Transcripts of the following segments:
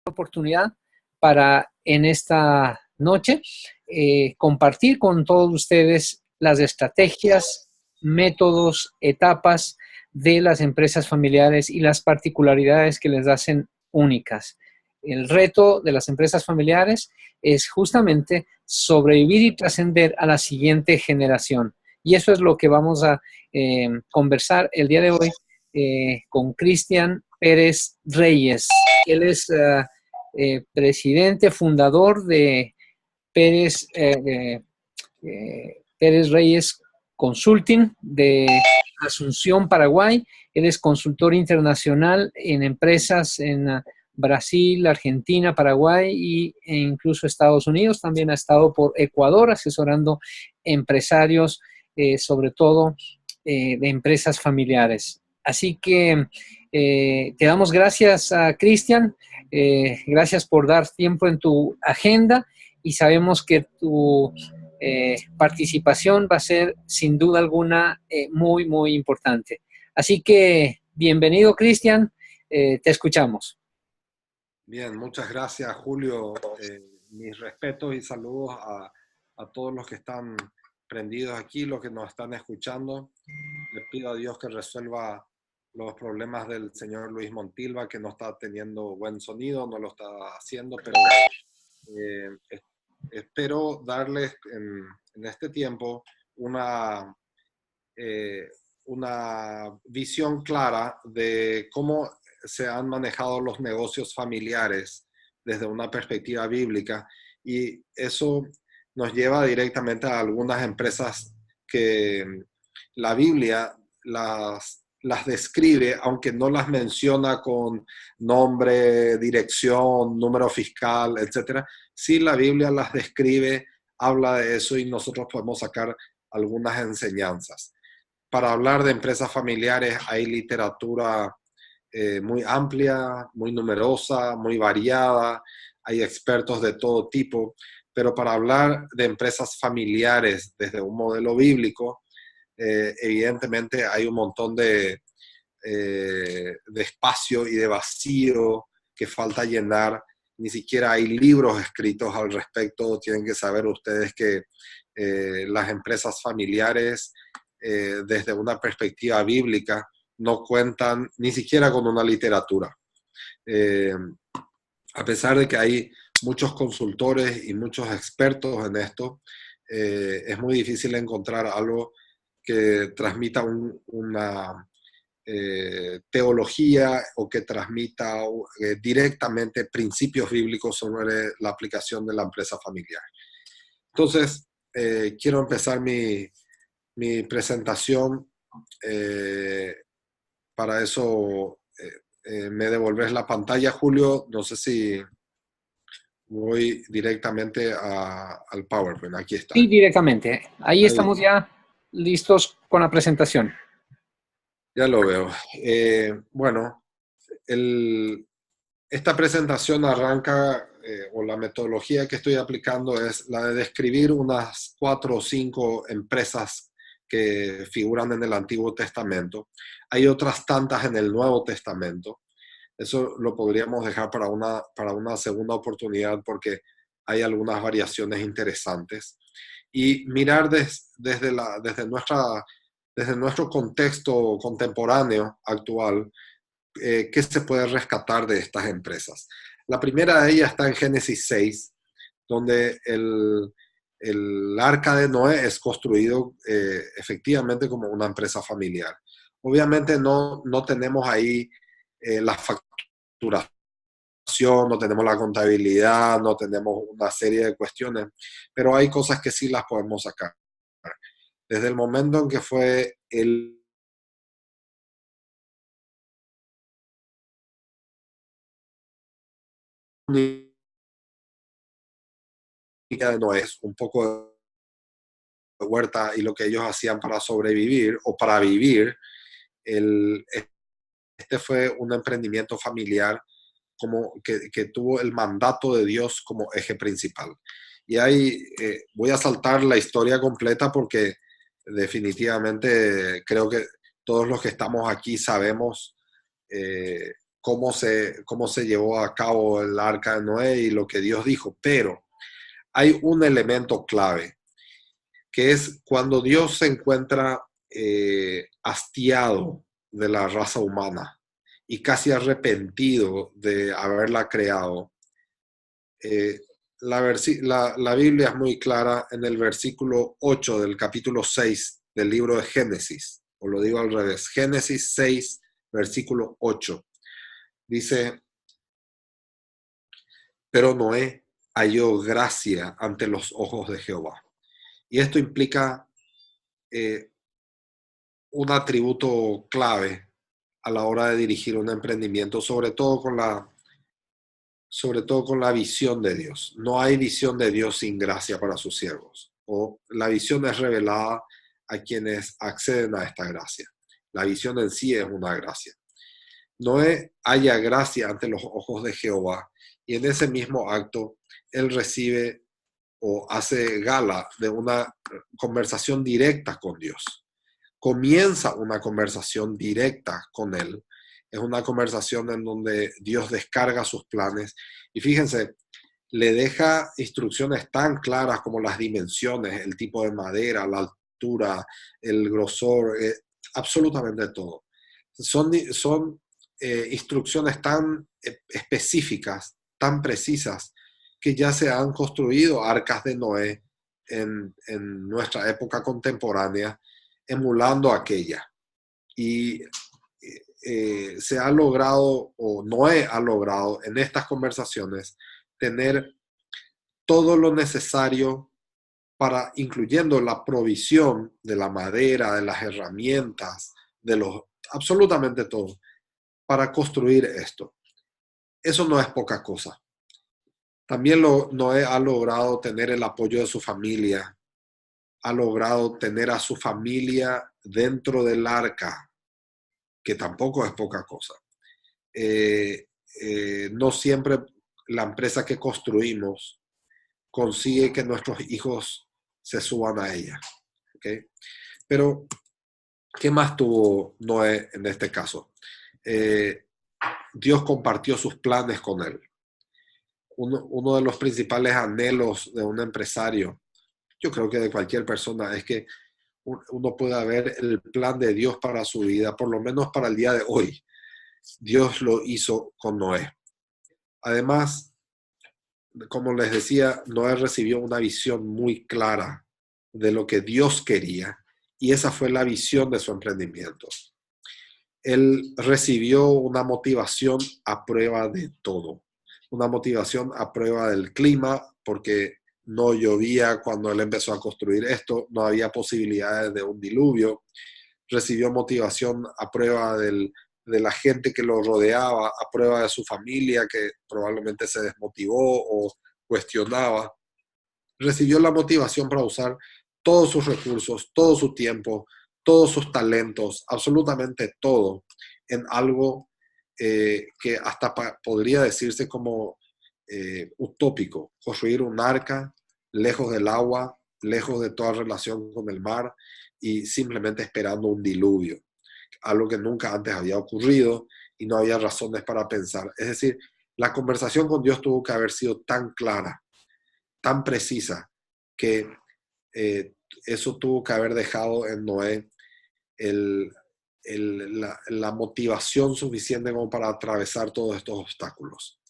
oportunidad para en esta noche compartir con todos ustedes las estrategias, métodos, etapas de las empresas familiares y las particularidades que les hacen únicas. El reto de las empresas familiares es justamente sobrevivir y trascender a la siguiente generación. Y eso es lo que vamos a conversar el día de hoy con Cristian Pérez Reyes. Él es presidente, fundador de Pérez, Pérez Reyes Consulting de Asunción, Paraguay. Él es consultor internacional en empresas en Brasil, Argentina, Paraguay e incluso Estados Unidos. También ha estado por Ecuador asesorando empresarios, sobre todo de empresas familiares. Así que te damos gracias a Cristian, gracias por dar tiempo en tu agenda y sabemos que tu participación va a ser sin duda alguna muy, muy importante. Así que bienvenido, Cristian, te escuchamos. Bien, muchas gracias, Julio. Mis respetos y saludos a todos los que están prendidos aquí, los que nos están escuchando. Le pido a Dios que resuelva los problemas del señor Luis Montilva, que no está teniendo buen sonido, no lo está haciendo, pero espero darles en este tiempo una visión clara de cómo se han manejado los negocios familiares desde una perspectiva bíblica, y eso nos lleva directamente a algunas empresas que la Biblia las describe, aunque no las menciona con nombre, dirección, número fiscal, etc. Sí, la Biblia las describe, habla de eso y nosotros podemos sacar algunas enseñanzas. Para hablar de empresas familiares hay literatura muy amplia, muy numerosa, muy variada, hay expertos de todo tipo, pero para hablar de empresas familiares desde un modelo bíblico, evidentemente hay un montón de espacio y de vacío que falta llenar. Ni siquiera hay libros escritos al respecto. Tienen que saber ustedes que las empresas familiares, desde una perspectiva bíblica, no cuentan ni siquiera con una literatura. A pesar de que hay muchos consultores y muchos expertos en esto, es muy difícil encontrar algo que transmita una teología o que transmita directamente principios bíblicos sobre la aplicación de la empresa familiar. Entonces, quiero empezar mi presentación. Para eso me devolves la pantalla, Julio. No sé si voy directamente al PowerPoint. Aquí está. Sí, directamente. Ahí estamos ya listos con la presentación. Ya lo veo. Bueno, esta presentación arranca, o la metodología que estoy aplicando es la de describir unas 4 o 5 empresas que figuran en el Antiguo Testamento. Hay otras tantas en el Nuevo Testamento. Eso lo podríamos dejar para una segunda oportunidad porque hay algunas variaciones interesantes. Y mirar desde nuestro contexto contemporáneo actual, qué se puede rescatar de estas empresas. La primera de ellas está en Génesis 6, donde el arca de Noé es construido efectivamente como una empresa familiar. Obviamente no tenemos ahí la facturación, no tenemos la contabilidad, no tenemos una serie de cuestiones, pero hay cosas que sí las podemos sacar. Desde el momento en que fue el de Noé, un poco de huerta y lo que ellos hacían para sobrevivir o para vivir, este fue un emprendimiento familiar como que tuvo el mandato de Dios como eje principal. Y ahí voy a saltar la historia completa porque definitivamente creo que todos los que estamos aquí sabemos cómo se llevó a cabo el arca de Noé y lo que Dios dijo, pero hay un elemento clave, que es cuando Dios se encuentra hastiado de la raza humana y casi arrepentido de haberla creado. Eh, la Biblia es muy clara en el versículo 8 del capítulo 6 del libro de Génesis, o lo digo al revés, Génesis 6, versículo 8. Dice, pero Noé halló gracia ante los ojos de Jehová. Y esto implica eh, un atributo clave a la hora de dirigir un emprendimiento, sobre todo con la visión de Dios. No hay visión de Dios sin gracia para sus siervos. O la visión es revelada a quienes acceden a esta gracia. La visión en sí es una gracia. Noé halla gracia ante los ojos de Jehová y en ese mismo acto él recibe o hace gala de una conversación directa con Dios. Comienza una conversación directa con él. Es una conversación en donde Dios descarga sus planes y fíjense, le deja instrucciones tan claras como las dimensiones, el tipo de madera, la altura, el grosor, absolutamente todo. Son instrucciones tan específicas, tan precisas, que ya se han construido arcas de Noé en nuestra época contemporánea, emulando aquella. Y se ha logrado, o Noé ha logrado en estas conversaciones, tener todo lo necesario para, incluyendo la provisión de la madera, de las herramientas, absolutamente todo, para construir esto. Eso no es poca cosa. También Noé ha logrado tener el apoyo de su familia, ha logrado tener a su familia dentro del arca, que tampoco es poca cosa. No siempre la empresa que construimos consigue que nuestros hijos se suban a ella. ¿Okay? Pero, ¿qué más tuvo Noé en este caso? Dios compartió sus planes con él. Uno de los principales anhelos de un empresario, yo creo que de cualquier persona, es que uno pueda ver el plan de Dios para su vida, por lo menos para el día de hoy. Dios lo hizo con Noé. Además, como les decía, Noé recibió una visión muy clara de lo que Dios quería y esa fue la visión de su emprendimiento. Él recibió una motivación a prueba de todo, una motivación a prueba del clima, porque no llovía cuando él empezó a construir esto, no había posibilidades de un diluvio. Recibió motivación a prueba de la gente que lo rodeaba, a prueba de su familia que probablemente se desmotivó o cuestionaba. Recibió la motivación para usar todos sus recursos, todo su tiempo, todos sus talentos, absolutamente todo, en algo que hasta podría decirse como utópico: construir un arca lejos del agua, lejos de toda relación con el mar y simplemente esperando un diluvio, algo que nunca antes había ocurrido y no había razones para pensar. Es decir, la conversación con Dios tuvo que haber sido tan clara, tan precisa, que eso tuvo que haber dejado en Noé el, la motivación suficiente como para atravesar todos estos obstáculos.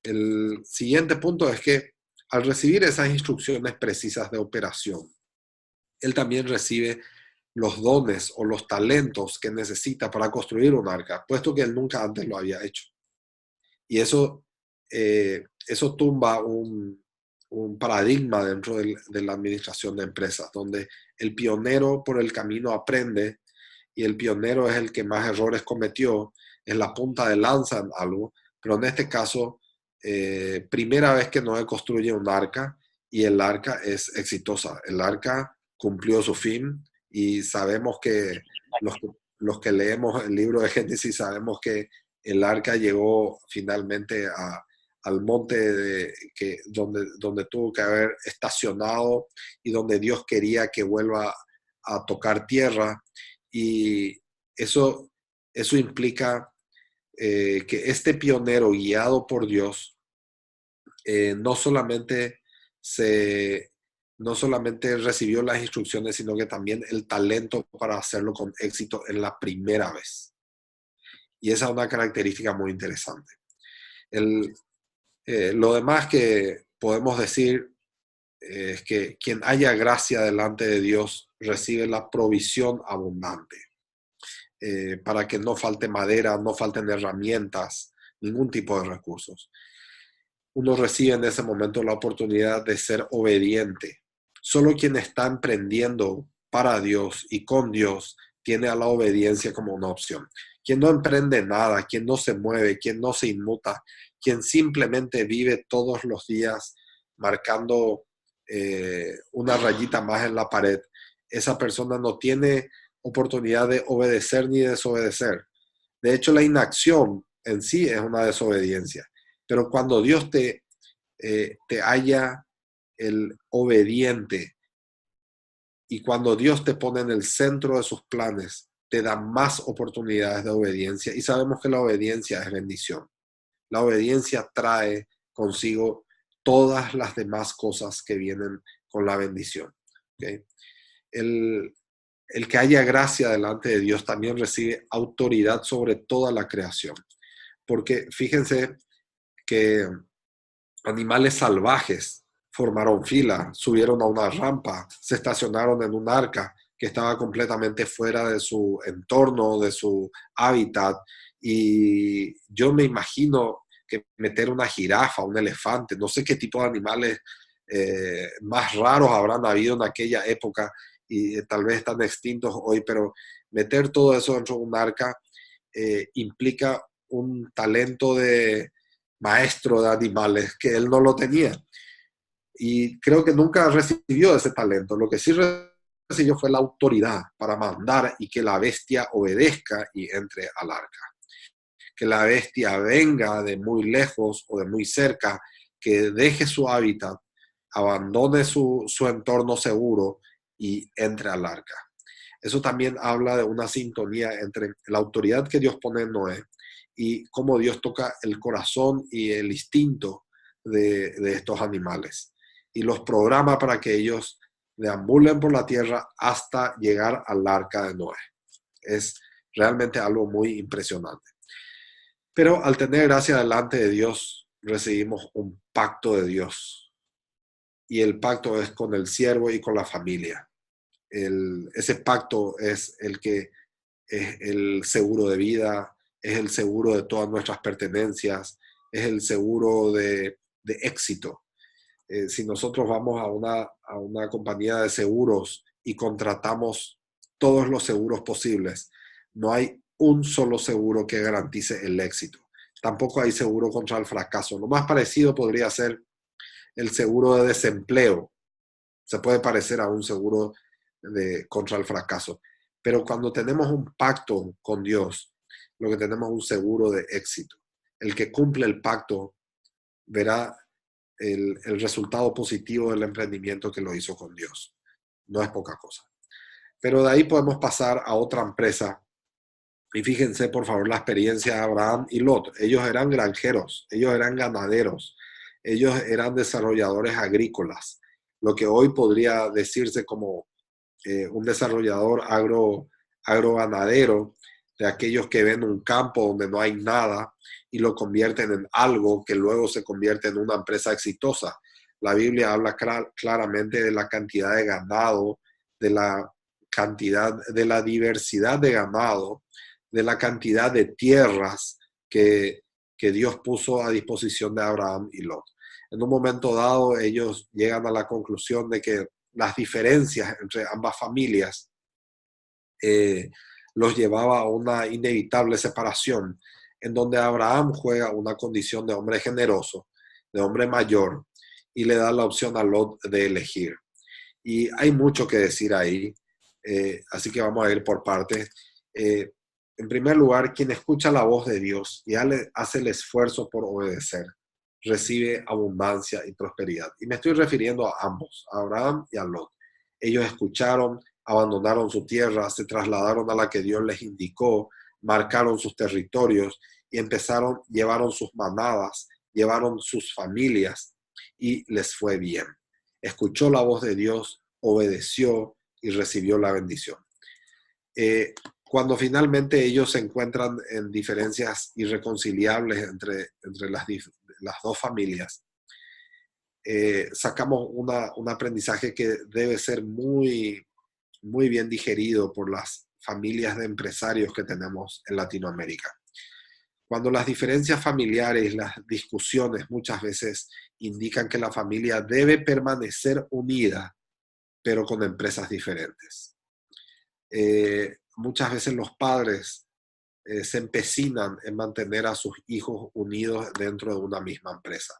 El siguiente punto es que al recibir esas instrucciones precisas de operación, él también recibe los dones o los talentos que necesita para construir un arca, puesto que él nunca antes lo había hecho. Y eso tumba un paradigma dentro de la administración de empresas, donde el pionero por el camino aprende y el pionero es el que más errores cometió, es la punta de lanza en algo, pero en este caso, primera vez que Noé construye un arca y el arca es exitosa. El arca cumplió su fin y sabemos que los que leemos el libro de Génesis sabemos que el arca llegó finalmente al monte donde tuvo que haber estacionado y donde Dios quería que vuelva a tocar tierra. Y eso implica que este pionero guiado por Dios no solamente no solamente recibió las instrucciones, sino que también el talento para hacerlo con éxito en la primera vez. Y esa es una característica muy interesante. Lo demás que podemos decir es que quien haya gracia delante de Dios recibe la provisión abundante, para que no falte madera, no falten herramientas, ningún tipo de recursos. Uno recibe en ese momento la oportunidad de ser obediente. Solo quien está emprendiendo para Dios y con Dios tiene a la obediencia como una opción. Quien no emprende nada, quien no se mueve, quien no se inmuta, quien simplemente vive todos los días marcando una rayita más en la pared, esa persona no tiene oportunidad de obedecer ni desobedecer. De hecho, la inacción en sí es una desobediencia. Pero cuando Dios te haya el obediente y cuando Dios te pone en el centro de sus planes, te da más oportunidades de obediencia. Y sabemos que la obediencia es bendición. La obediencia trae consigo todas las demás cosas que vienen con la bendición. ¿Okay? El que haya gracia delante de Dios también recibe autoridad sobre toda la creación. Porque fíjense que animales salvajes formaron fila, subieron a una rampa, se estacionaron en un arca que estaba completamente fuera de su entorno, de su hábitat. Y yo me imagino que meter una jirafa, un elefante, no sé qué tipo de animales más raros habrán habido en aquella época y tal vez están extintos hoy, pero meter todo eso dentro de un arca implica un talento de maestro de animales que él no lo tenía. Y creo que nunca recibió ese talento. Lo que sí recibió fue la autoridad para mandar y que la bestia obedezca y entre al arca. Que la bestia venga de muy lejos o de muy cerca, que deje su hábitat, abandone su entorno seguro y entre al arca. Eso también habla de una sintonía entre la autoridad que Dios pone en Noé y cómo Dios toca el corazón y el instinto de estos animales y los programa para que ellos deambulen por la tierra hasta llegar al arca de Noé. Es realmente algo muy impresionante. Pero al tener gracia delante de Dios, recibimos un pacto de Dios. Y el pacto es con el siervo y con la familia. Ese pacto es el que es el seguro de vida, es el seguro de todas nuestras pertenencias, es el seguro de éxito. Si nosotros vamos a una compañía de seguros y contratamos todos los seguros posibles, no hay un solo seguro que garantice el éxito. Tampoco hay seguro contra el fracaso. Lo más parecido podría ser el seguro de desempleo. Se puede parecer a un seguro contra el fracaso. Pero cuando tenemos un pacto con Dios, lo que tenemos es un seguro de éxito. El que cumple el pacto verá el resultado positivo del emprendimiento que lo hizo con Dios. No es poca cosa. Pero de ahí podemos pasar a otra empresa. Y fíjense, por favor, la experiencia de Abraham y Lot. Ellos eran granjeros, ellos eran ganaderos, ellos eran desarrolladores agrícolas. Lo que hoy podría decirse como un desarrollador agroganadero, de aquellos que ven un campo donde no hay nada y lo convierten en algo que luego se convierte en una empresa exitosa. La Biblia habla claramente de la cantidad de ganado, de la cantidad, de la diversidad de ganado, de la cantidad de tierras que Dios puso a disposición de Abraham y Lot. En un momento dado, ellos llegan a la conclusión de que las diferencias entre ambas familias los llevaba a una inevitable separación, en donde Abraham juega una condición de hombre generoso, de hombre mayor, y le da la opción a Lot de elegir. Y hay mucho que decir ahí, así que vamos a ir por partes. En primer lugar, quien escucha la voz de Dios y hace el esfuerzo por obedecer, recibe abundancia y prosperidad. Y me estoy refiriendo a ambos, a Abraham y a Lot. Ellos escucharon, abandonaron su tierra, se trasladaron a la que Dios les indicó, marcaron sus territorios y llevaron sus manadas, llevaron sus familias y les fue bien. Escuchó la voz de Dios, obedeció y recibió la bendición. Cuando finalmente ellos se encuentran en diferencias irreconciliables entre las dos familias, sacamos un aprendizaje que debe ser muy, muy bien digerido por las familias de empresarios que tenemos en Latinoamérica. Cuando las diferencias familiares, las discusiones muchas veces indican que la familia debe permanecer unida, pero con empresas diferentes. Muchas veces los padres se empecinan en mantener a sus hijos unidos dentro de una misma empresa.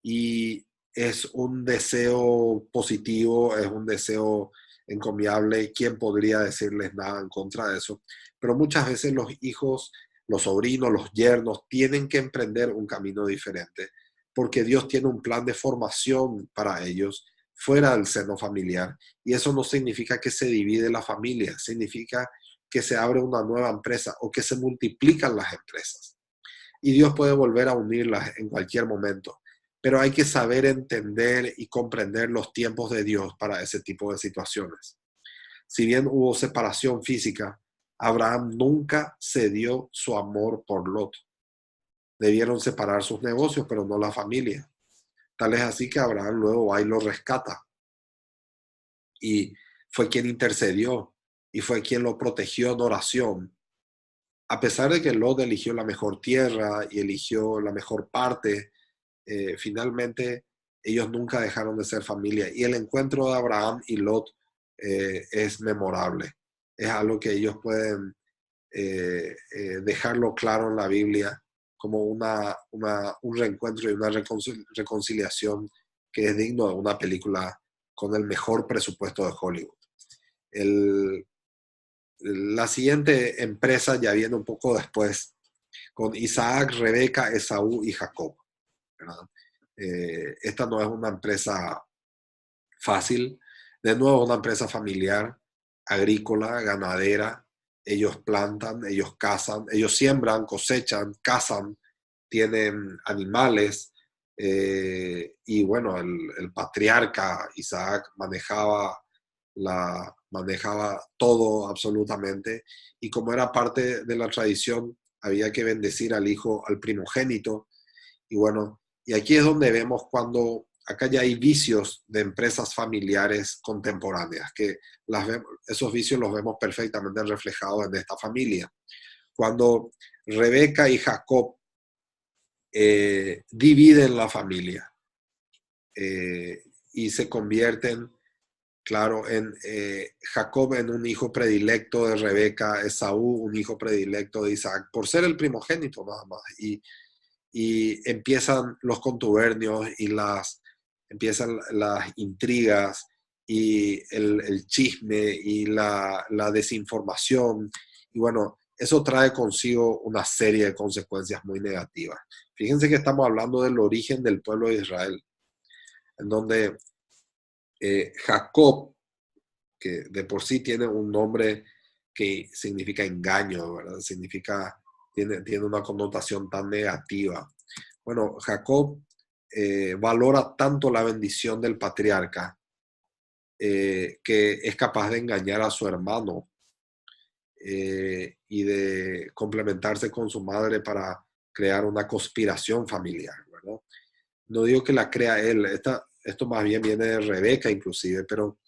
Y es un deseo positivo, es un deseo encomiable. ¿Quién podría decirles nada en contra de eso? Pero muchas veces los hijos, los sobrinos, los yernos tienen que emprender un camino diferente porque Dios tiene un plan de formación para ellos fuera del seno familiar. Y eso no significa que se divide la familia, significa que se abre una nueva empresa o que se multiplican las empresas. Y Dios puede volver a unirlas en cualquier momento. Pero hay que saber entender y comprender los tiempos de Dios para ese tipo de situaciones. Si bien hubo separación física, Abraham nunca cedió su amor por Lot. Debieron separar sus negocios, pero no la familia. Tal es así que Abraham luego va y lo rescata. Y fue quien intercedió y fue quien lo protegió en oración. A pesar de que Lot eligió la mejor tierra y eligió la mejor parte, finalmente ellos nunca dejaron de ser familia. Y el encuentro de Abraham y Lot es memorable. Es algo que ellos pueden dejarlo claro en la Biblia como un reencuentro y una reconciliación que es digno de una película con el mejor presupuesto de Hollywood. La siguiente empresa ya viene un poco después, con Isaac, Rebeca, Esaú y Jacob, ¿verdad? Esta no es una empresa fácil, de nuevo una empresa familiar, agrícola, ganadera. Ellos plantan, ellos cazan, ellos siembran, cosechan, cazan, tienen animales. Y bueno, el patriarca Isaac manejaba todo absolutamente. Y como era parte de la tradición, había que bendecir al hijo, al primogénito. Y bueno, y aquí es donde vemos cuando acá ya hay vicios de empresas familiares contemporáneas, que esos vicios los vemos perfectamente reflejados en esta familia. Cuando Rebeca y Jacob dividen la familia y se convierten, claro, en Jacob en un hijo predilecto de Rebeca, Esaú un hijo predilecto de Isaac, por ser el primogénito nada más. Y empiezan los contubernios y empiezan las intrigas y el chisme y la desinformación. Y bueno, eso trae consigo una serie de consecuencias muy negativas. Fíjense que estamos hablando del origen del pueblo de Israel, en donde Jacob, que de por sí tiene un nombre que significa engaño, ¿verdad? Tiene una connotación tan negativa. Bueno, Jacob valora tanto la bendición del patriarca que es capaz de engañar a su hermano y de complementarse con su madre para crear una conspiración familiar, ¿verdad? No digo que la crea él, esto más bien viene de Rebeca inclusive, pero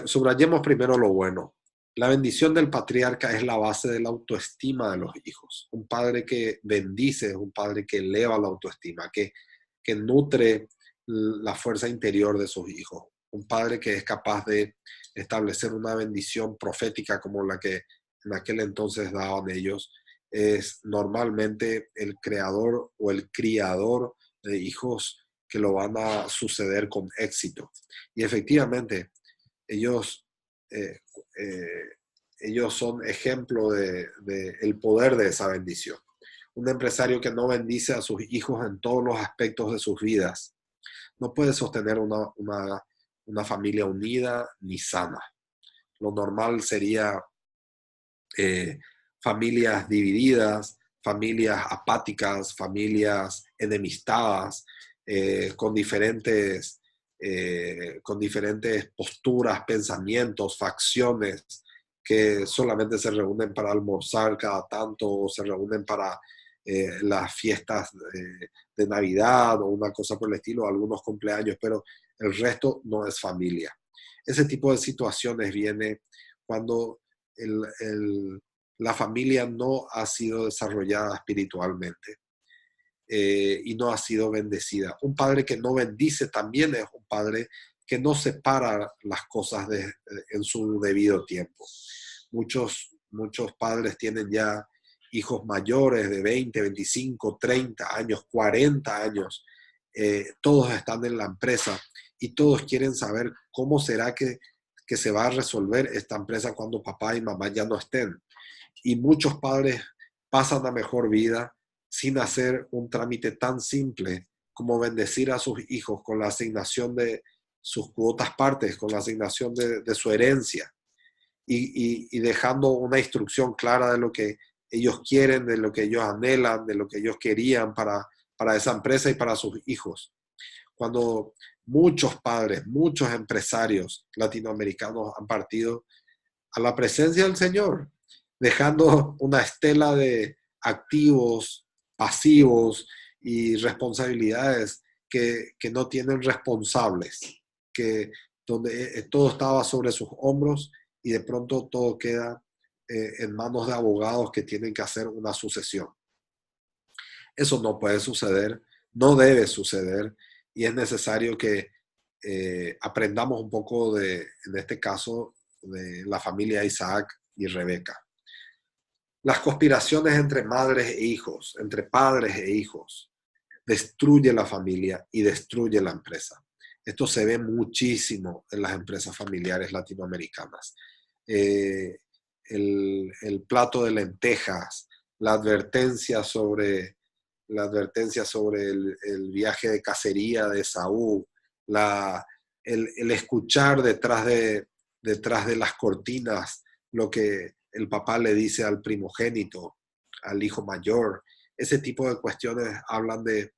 subrayemos primero lo bueno. La bendición del patriarca es la base de la autoestima de los hijos. Un padre que bendice es un padre que eleva la autoestima, que nutre la fuerza interior de sus hijos. Un padre que es capaz de establecer una bendición profética como la que en aquel entonces daban ellos, es normalmente el creador o el criador de hijos que lo van a suceder con éxito. Y efectivamente, ellos, eh, eh, ellos son ejemplo el poder de esa bendición. Un empresario que no bendice a sus hijos en todos los aspectos de sus vidas no puede sostener una familia unida ni sana. Lo normal sería familias divididas, familias apáticas, familias enemistadas, con diferentes posturas, pensamientos, facciones, que solamente se reúnen para almorzar cada tanto o se reúnen para las fiestas de Navidad o una cosa por el estilo, algunos cumpleaños, pero el resto no es familia. Ese tipo de situaciones viene cuando la familia no ha sido desarrollada espiritualmente y no ha sido bendecida. Un padre que no bendice también es un padre que no separa las cosas en su debido tiempo. Muchos padres tienen ya hijos mayores de 20, 25, 30 años, 40 años. Todos están en la empresa y todos quieren saber cómo será que se va a resolver esta empresa cuando papá y mamá ya no estén. Y muchos padres pasan a mejor vida sin hacer un trámite tan simple como bendecir a sus hijos con la asignación de sus cuotas partes, con la asignación de su herencia y dejando una instrucción clara de lo que ellos quieren, de lo que ellos anhelan, de lo que ellos querían para esa empresa y para sus hijos. Cuando muchos padres, muchos empresarios latinoamericanos han partido a la presencia del Señor, dejando una estela de activos, pasivos y responsabilidades que no tienen responsables, donde todo estaba sobre sus hombros y de pronto todo queda en manos de abogados que tienen que hacer una sucesión. Eso no puede suceder, no debe suceder y es necesario que aprendamos un poco en este caso, de la familia Isaac y Rebeca. Las conspiraciones entre madres e hijos, entre padres e hijos, destruye la familia y destruye la empresa. Esto se ve muchísimo en las empresas familiares latinoamericanas. El plato de lentejas, la advertencia sobre el viaje de cacería de Esaú, el escuchar detrás de las cortinas lo que el papá le dice al primogénito, al hijo mayor. Ese tipo de cuestiones hablan de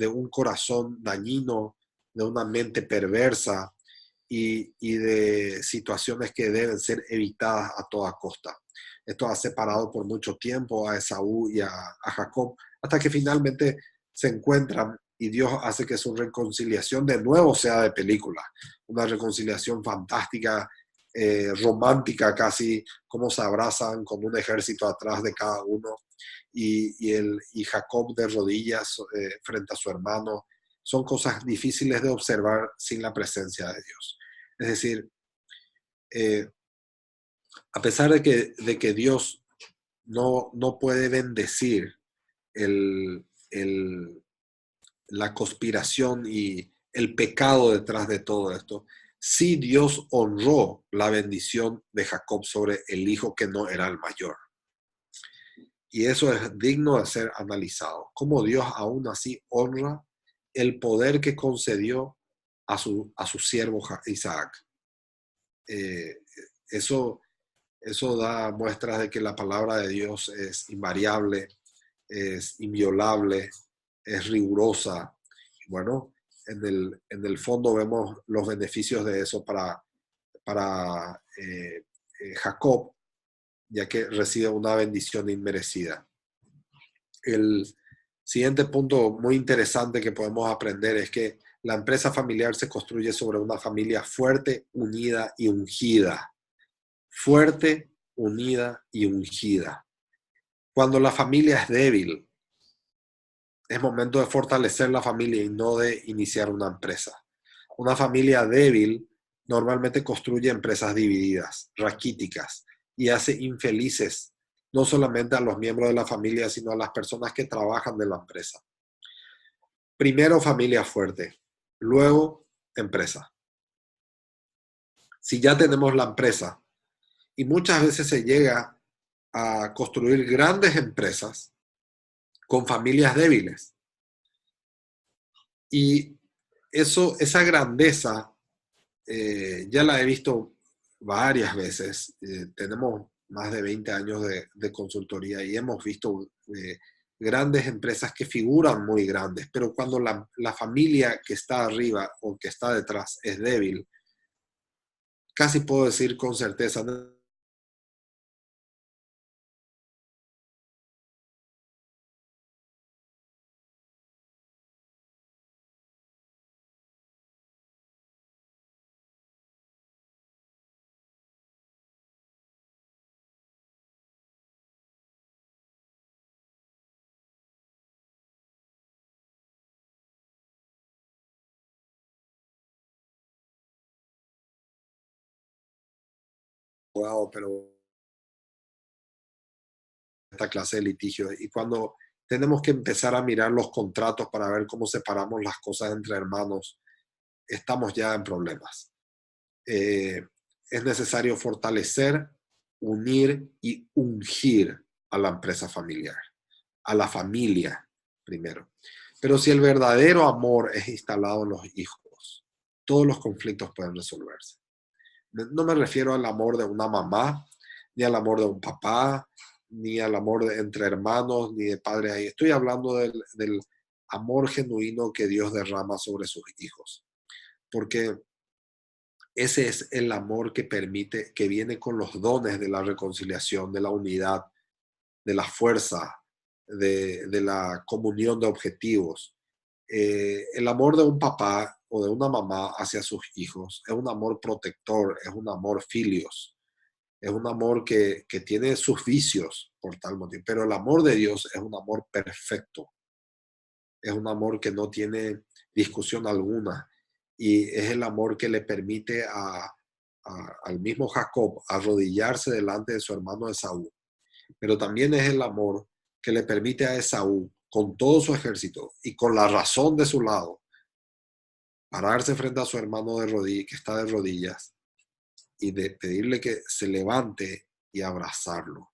un corazón dañino, de una mente perversa y de situaciones que deben ser evitadas a toda costa. Esto ha separado por mucho tiempo a Esaú y a Jacob, hasta que finalmente se encuentran y Dios hace que su reconciliación de nuevo sea de película. Una reconciliación fantástica, romántica casi, como se abrazan con un ejército atrás de cada uno y Jacob de rodillas frente a su hermano. Son cosas difíciles de observar sin la presencia de Dios. Es decir, a pesar de que Dios no puede bendecir la conspiración y el pecado detrás de todo esto, sí Dios honró la bendición de Jacob sobre el hijo que no era el mayor. Y eso es digno de ser analizado. Cómo Dios aún así honra el poder que concedió a su siervo Isaac. Eso da muestras de que la palabra de Dios es invariable, es inviolable, es rigurosa. Bueno, en el fondo vemos los beneficios de eso para Jacob, ya que recibe una bendición inmerecida. El siguiente punto muy interesante que podemos aprender es que la empresa familiar se construye sobre una familia fuerte, unida y ungida. Fuerte, unida y ungida. Cuando la familia es débil, es momento de fortalecer la familia y no de iniciar una empresa. Una familia débil normalmente construye empresas divididas, raquíticas, y hace infelices no solamente a los miembros de la familia, sino a las personas que trabajan de la empresa. Primero familia fuerte, luego empresa. Si ya tenemos la empresa, y muchas veces se llega a construir grandes empresas con familias débiles. Y esa grandeza ya la he visto varias veces. Tenemos más de 20 años de consultoría y hemos visto grandes empresas que figuran muy grandes, pero cuando la familia que está arriba o que está detrás es débil, casi puedo decir con certeza, abogado, pero esta clase de litigios. Y cuando tenemos que empezar a mirar los contratos para ver cómo separamos las cosas entre hermanos, estamos ya en problemas. Es necesario fortalecer, unir y ungir a la empresa familiar, a la familia primero. Pero si el verdadero amor es instalado en los hijos, todos los conflictos pueden resolverse. No me refiero al amor de una mamá, ni al amor de un papá, ni al amor entre hermanos, ni de padre ahí. Estoy hablando del amor genuino que Dios derrama sobre sus hijos. Porque ese es el amor que permite, que viene con los dones de la reconciliación, de la unidad, de la fuerza, de la comunión de objetivos. El amor de un papá o de una mamá hacia sus hijos es un amor protector, es un amor filios, es un amor que tiene sus vicios por tal motivo, pero el amor de Dios es un amor perfecto, es un amor que no tiene discusión alguna y es el amor que le permite al mismo Jacob arrodillarse delante de su hermano Esaú, pero también es el amor que le permite a Esaú, con todo su ejército y con la razón de su lado, pararse frente a su hermano que está de rodillas y de pedirle que se levante y abrazarlo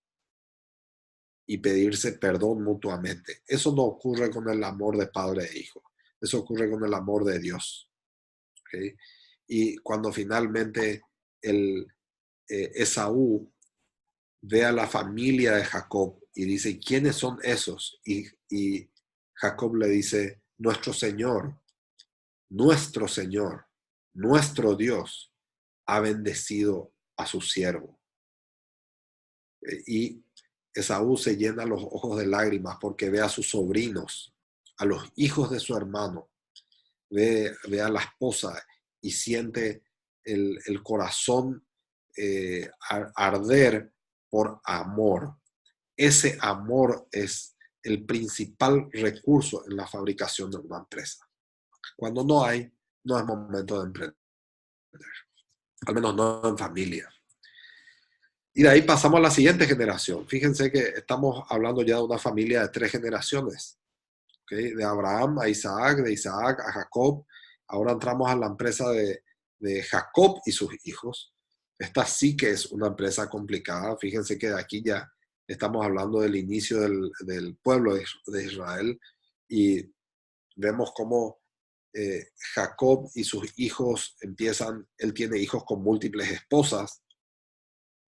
y pedirse perdón mutuamente. Eso no ocurre con el amor de padre e hijo, eso ocurre con el amor de Dios. ¿Okay? Y cuando finalmente Esaú ve a la familia de Jacob y dice, ¿quiénes son esos? Y Jacob le dice, nuestro Señor, nuestro Dios ha bendecido a su siervo. Y Esaú se llena los ojos de lágrimas porque ve a sus sobrinos, a los hijos de su hermano, ve a la esposa y siente el corazón arder por amor. Ese amor es el principal recurso en la fabricación de una empresa. Cuando no hay, no es momento de emprender, al menos no en familia. Y de ahí pasamos a la siguiente generación. Fíjense que estamos hablando ya de una familia de 3 generaciones, ¿okay? De Abraham a Isaac, de Isaac a Jacob. Ahora entramos a la empresa de Jacob y sus hijos. Esta sí que es una empresa complicada. Fíjense que de aquí ya estamos hablando del inicio del pueblo de Israel y vemos cómo Jacob y sus hijos él tiene hijos con múltiples esposas.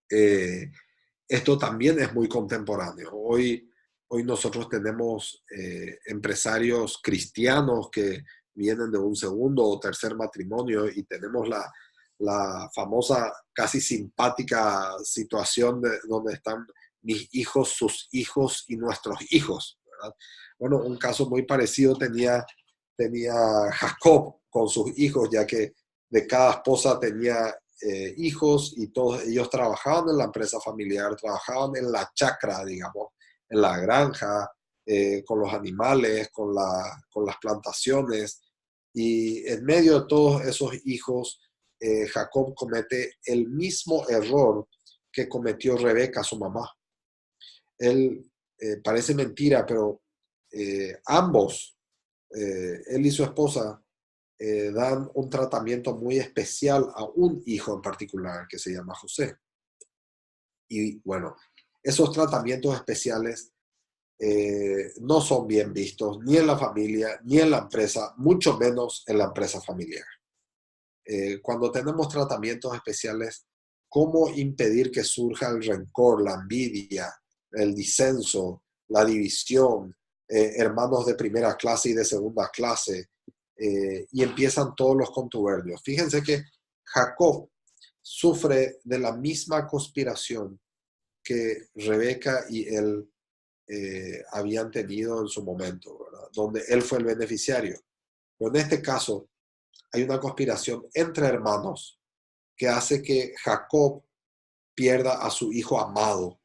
Esto también es muy contemporáneo. Hoy nosotros tenemos empresarios cristianos que vienen de un segundo o tercer matrimonio y tenemos la famosa, casi simpática situación donde están mis hijos, sus hijos y nuestros hijos, ¿verdad? Bueno, un caso muy parecido tenía Jacob con sus hijos, ya que de cada esposa tenía hijos y todos ellos trabajaban en la empresa familiar, trabajaban en la chacra, digamos, en la granja, con los animales, con las plantaciones. Y en medio de todos esos hijos, Jacob comete el mismo error que cometió Rebeca, su mamá. Él, parece mentira, pero ambos, él y su esposa, dan un tratamiento muy especial a un hijo en particular que se llama José. Y bueno, esos tratamientos especiales no son bien vistos ni en la familia, ni en la empresa, mucho menos en la empresa familiar. Cuando tenemos tratamientos especiales, cómo impedir que surja el rencor, la envidia, el disenso, la división, hermanos de primera clase y de segunda clase, y empiezan todos los contubernios. Fíjense que Jacob sufre de la misma conspiración que Rebeca y él habían tenido en su momento, ¿verdad? Donde él fue el beneficiario. Pero en este caso hay una conspiración entre hermanos que hace que Jacob pierda a su hijo amado,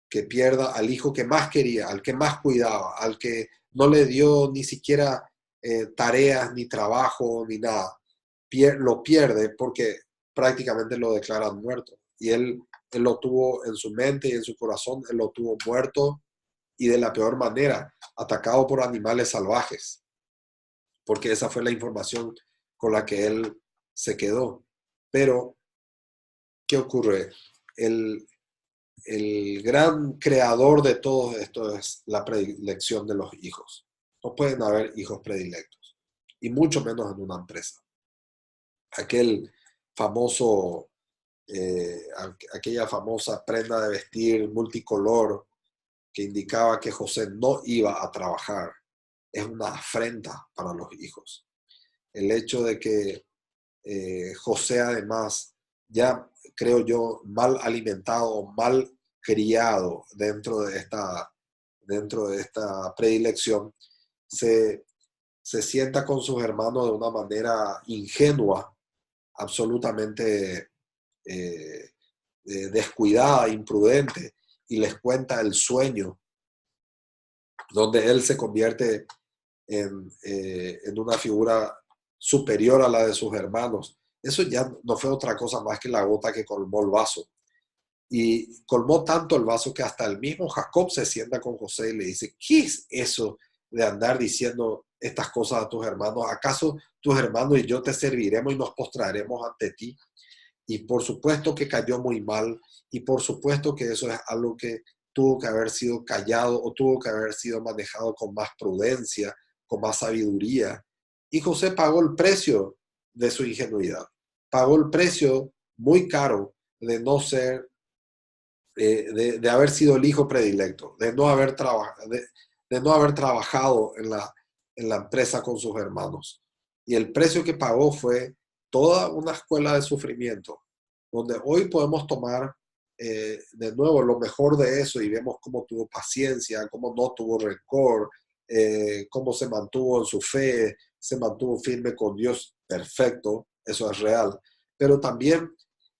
que pierda al hijo que más quería, al que más cuidaba, al que no le dio ni siquiera tareas, ni trabajo, ni nada. Lo pierde porque prácticamente lo declaran muerto. Y él lo tuvo en su mente y en su corazón, él lo tuvo muerto y de la peor manera, atacado por animales salvajes, porque esa fue la información con la que él se quedó. Pero, ¿qué ocurre? El, el gran creador de todo esto es la predilección de los hijos. No pueden haber hijos predilectos, y mucho menos en una empresa. Aquel famoso, aquella famosa prenda de vestir multicolor que indicaba que José no iba a trabajar, es una afrenta para los hijos. El hecho de que José además, ya creo yo, mal alimentado, mal criado dentro de esta predilección, se sienta con sus hermanos de una manera ingenua, absolutamente descuidada, imprudente, y les cuenta el sueño donde él se convierte en una figura superior a la de sus hermanos. Eso ya no fue otra cosa más que la gota que colmó el vaso. Y colmó tanto el vaso que hasta el mismo Jacob se sienta con José y le dice, ¿qué es eso de andar diciendo estas cosas a tus hermanos? ¿Acaso tus hermanos y yo te serviremos y nos postraremos ante ti? Y por supuesto que cayó muy mal, y por supuesto que eso es algo que tuvo que haber sido callado o tuvo que haber sido manejado con más prudencia, con más sabiduría. Y José pagó el precio de su ingenuidad, pagó el precio muy caro de no ser, de haber sido el hijo predilecto, de no haber, de no haber trabajado en la empresa con sus hermanos. Y el precio que pagó fue toda una escuela de sufrimiento, donde hoy podemos tomar de nuevo lo mejor de eso y vemos cómo tuvo paciencia, cómo no tuvo rencor, cómo se mantuvo en su fe, se mantuvo firme con Dios, perfecto, eso es real. Pero también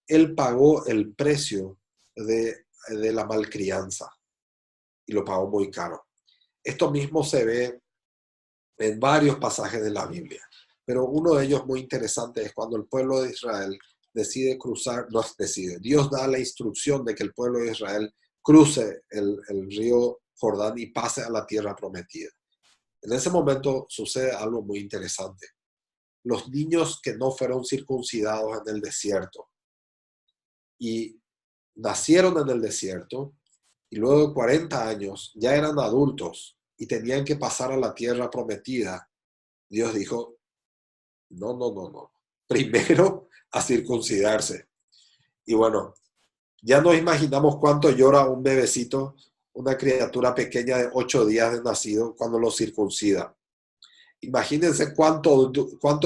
él pagó el precio de la malcrianza y lo pagó muy caro. Esto mismo se ve en varios pasajes de la Biblia, pero uno de ellos muy interesante es cuando el pueblo de Israel decide cruzar, no decide, Dios da la instrucción de que el pueblo de Israel cruce el río Jordán y pase a la tierra prometida. En ese momento sucede algo muy interesante. Los niños que no fueron circuncidados en el desierto y nacieron en el desierto y luego de 40 años ya eran adultos y tenían que pasar a la tierra prometida, Dios dijo, no, no, no, no. Primero a circuncidarse. Y bueno, ya nos imaginamos cuánto llora un bebecito, una criatura pequeña de 8 días de nacido cuando lo circuncida. Imagínense cuánto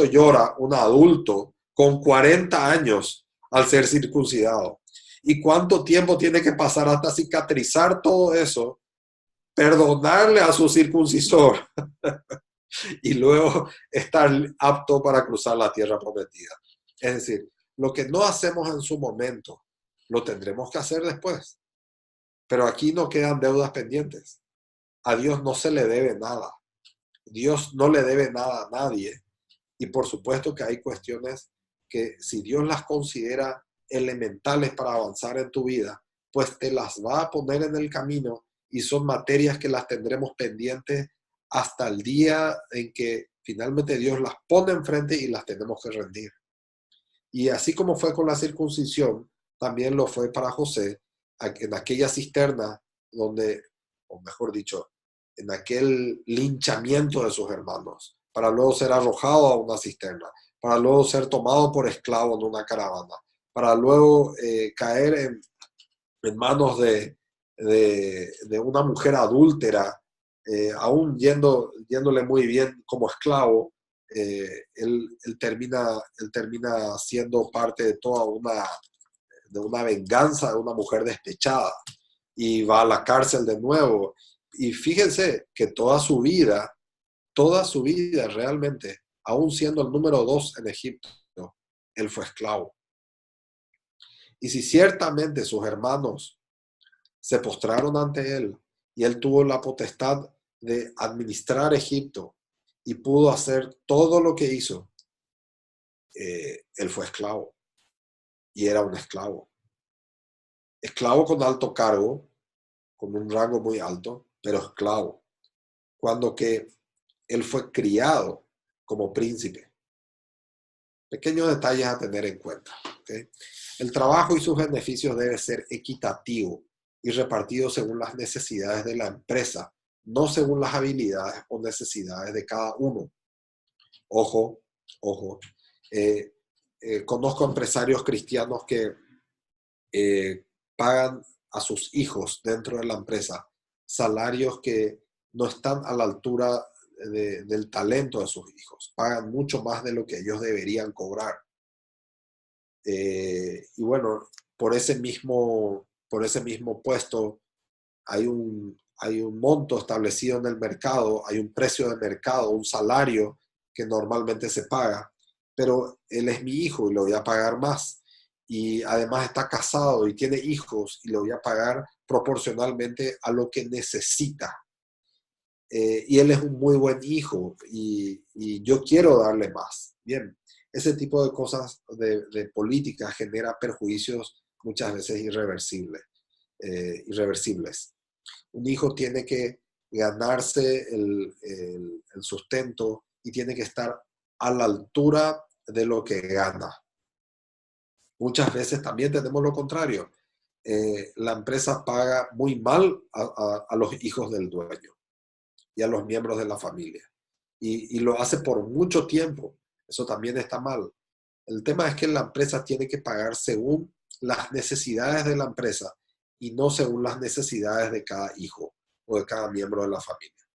llora un adulto con 40 años al ser circuncidado. Y cuánto tiempo tiene que pasar hasta cicatrizar todo eso, perdonarle a su circuncisor y luego estar apto para cruzar la tierra prometida. Es decir, lo que no hacemos en su momento, lo tendremos que hacer después. Pero aquí no quedan deudas pendientes. A Dios no se le debe nada. Dios no le debe nada a nadie. Y por supuesto que hay cuestiones que si Dios las considera elementales para avanzar en tu vida, pues te las va a poner en el camino y son materias que las tendremos pendientes hasta el día en que finalmente Dios las pone enfrente y las tenemos que rendir. Y así como fue con la circuncisión, también lo fue para José en aquella cisterna donde, o mejor dicho, en aquel linchamiento de sus hermanos, para luego ser arrojado a una cisterna, para luego ser tomado por esclavo en una caravana, para luego caer en manos de una mujer adúltera, aún yéndole muy bien como esclavo. Él termina siendo parte de una venganza de una mujer despechada y va a la cárcel de nuevo. Y fíjense que toda su vida realmente, aún siendo el número 2 en Egipto, él fue esclavo. Y si ciertamente sus hermanos se postraron ante él y él tuvo la potestad de administrar Egipto y pudo hacer todo lo que hizo, él fue esclavo y era un esclavo. Esclavo con alto cargo, con un rango muy alto, pero esclavo. Cuando que él fue criado como príncipe. Pequeños detalles a tener en cuenta. ¿Okay? El trabajo y sus beneficios debe ser equitativo y repartido según las necesidades de la empresa, no según las habilidades o necesidades de cada uno. Ojo, ojo. Conozco empresarios cristianos que pagan a sus hijos dentro de la empresa salarios que no están a la altura del talento de sus hijos. Pagan mucho más de lo que ellos deberían cobrar. Y bueno, por ese mismo puesto hay un monto establecido en el mercado, hay un precio de mercado, un salario que normalmente se paga, pero él es mi hijo y le voy a pagar más. Y además está casado y tiene hijos y le voy a pagar proporcionalmente a lo que necesita. Y él es un muy buen hijo y yo quiero darle más. Bien, ese tipo de cosas de política genera perjuicios muchas veces irreversibles. Un hijo tiene que ganarse el sustento y tiene que estar a la altura de lo que gana. Muchas veces también tenemos lo contrario. La empresa paga muy mal a los hijos del dueño y a los miembros de la familia. Y lo hace por mucho tiempo. Eso también está mal. El tema es que la empresa tiene que pagar según las necesidades de la empresa y no según las necesidades de cada hijo o de cada miembro de la familia.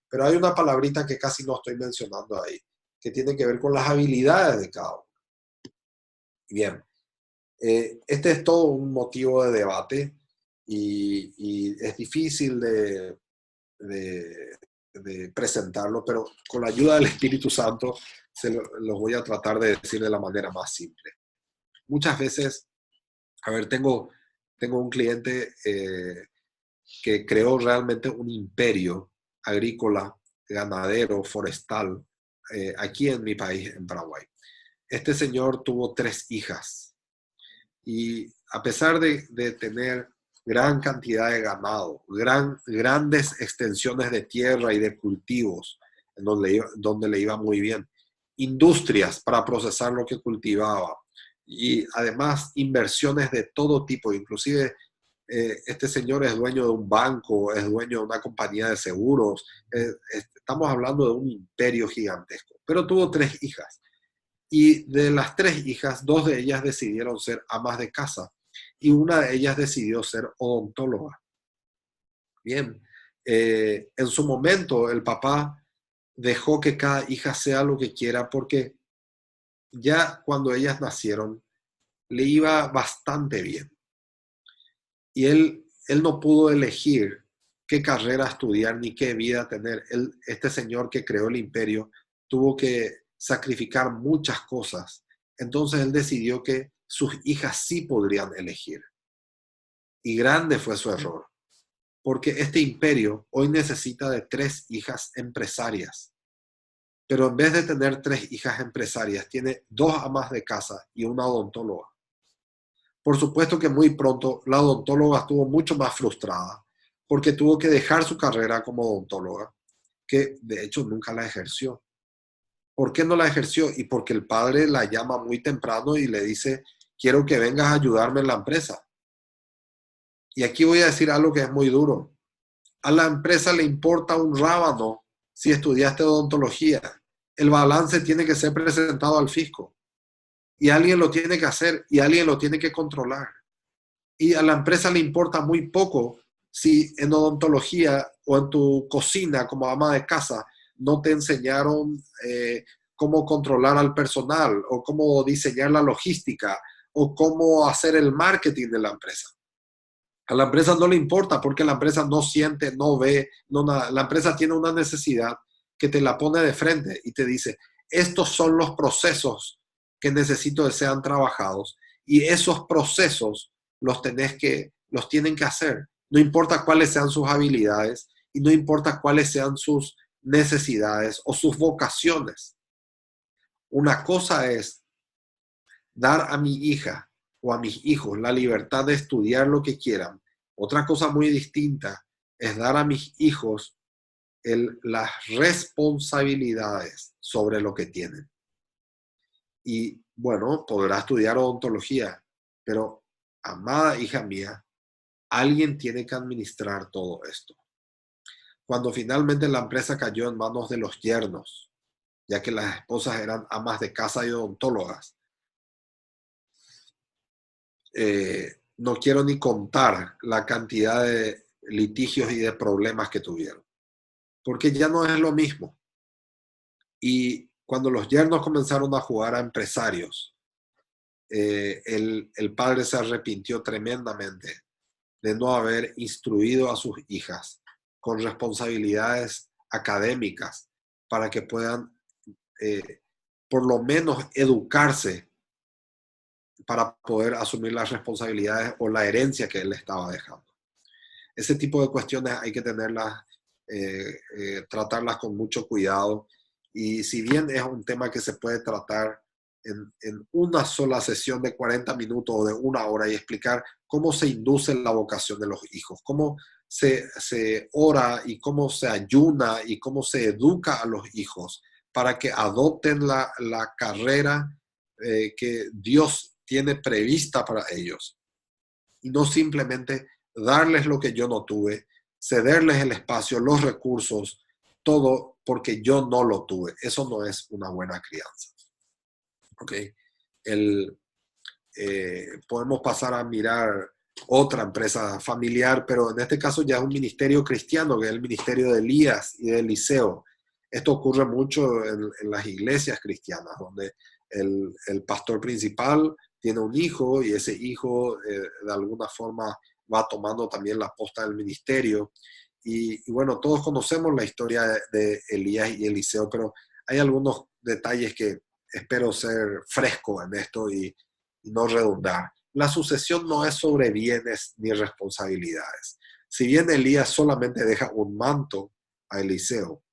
Pero hay una palabrita que casi no estoy mencionando ahí, que tiene que ver con las habilidades de cada uno. Bien, este es todo un motivo de debate y es difícil de presentarlo, pero con la ayuda del Espíritu Santo los voy a tratar de decir de la manera más simple. Muchas veces, a ver, tengo un cliente que creó realmente un imperio agrícola, ganadero, forestal, aquí en mi país, en Paraguay. Este señor tuvo 3 hijas y a pesar de tener gran cantidad de ganado, grandes extensiones de tierra y de cultivos, en donde le iba muy bien, industrias para procesar lo que cultivaba y además inversiones de todo tipo, inclusive este señor es dueño de un banco, es dueño de una compañía de seguros, estamos hablando de un imperio gigantesco, pero tuvo 3 hijas. Y de las 3 hijas, 2 de ellas decidieron ser amas de casa y una de ellas decidió ser odontóloga. Bien, en su momento el papá dejó que cada hija sea lo que quiera porque ya cuando ellas nacieron le iba bastante bien. Y él no pudo elegir qué carrera estudiar ni qué vida tener. Este señor que creó el imperio tuvo que sacrificar muchas cosas. Entonces él decidió que sus hijas sí podrían elegir. Y grande fue su error, porque este imperio hoy necesita de 3 hijas empresarias. Pero en vez de tener 3 hijas empresarias, tiene 2 amas de casa y una odontóloga. Por supuesto que muy pronto la odontóloga estuvo mucho más frustrada, porque tuvo que dejar su carrera como odontóloga, que de hecho nunca la ejerció. ¿Por qué no la ejerció? Y porque el padre la llama muy temprano y le dice, quiero que vengas a ayudarme en la empresa. Y aquí voy a decir algo que es muy duro. A la empresa le importa un rábano si estudiaste odontología. El balance tiene que ser presentado al fisco. y alguien lo tiene que hacer y alguien lo tiene que controlar. Y a la empresa le importa muy poco si en odontología o en tu cocina como ama de casa no te enseñaron cómo controlar al personal o cómo diseñar la logística o cómo hacer el marketing de la empresa. A la empresa no le importa porque la empresa no siente, no ve, no nada. La empresa tiene una necesidad que te la pone de frente y te dice, estos son los procesos que necesito que sean trabajados y esos procesos los tienen que hacer. No importa cuáles sean sus habilidades y no importa cuáles sean sus necesidades o sus vocaciones. Una cosa es dar a mi hija o a mis hijos la libertad de estudiar lo que quieran. Otra cosa muy distinta es dar a mis hijos las responsabilidades sobre lo que tienen. Y bueno, podrá estudiar odontología, pero amada hija mía, alguien tiene que administrar todo esto. Cuando finalmente la empresa cayó en manos de los yernos, ya que las esposas eran amas de casa y odontólogas, no quiero ni contar la cantidad de litigios y de problemas que tuvieron, porque ya no es lo mismo. Y cuando los yernos comenzaron a jugar a empresarios, el padre se arrepintió tremendamente de no haber instruido a sus hijas con responsabilidades académicas para que puedan por lo menos educarse para poder asumir las responsabilidades o la herencia que él le estaba dejando. Ese tipo de cuestiones hay que tenerlas, tratarlas con mucho cuidado. Y si bien es un tema que se puede tratar en una sola sesión de 40 minutos o de una hora y explicar cómo se induce la vocación de los hijos, cómo se ora y cómo se ayuna y cómo se educa a los hijos para que adopten la carrera que Dios tiene prevista para ellos y no simplemente darles lo que yo no tuve, cederles el espacio, los recursos, todo porque yo no lo tuve. Eso no es una buena crianza. ¿Okay? Podemos pasar a mirar otra empresa familiar, pero en este caso ya es un ministerio cristiano, que es el ministerio de Elías y de Eliseo. Esto ocurre mucho en las iglesias cristianas, donde el pastor principal tiene un hijo y ese hijo de alguna forma va tomando también la posta del ministerio. Y bueno, todos conocemos la historia de Elías y Eliseo, pero hay algunos detalles que espero ser fresco en esto y no redundar. La sucesión no es sobre bienes ni responsabilidades. Si bien Elías solamente deja un manto a Eliseo,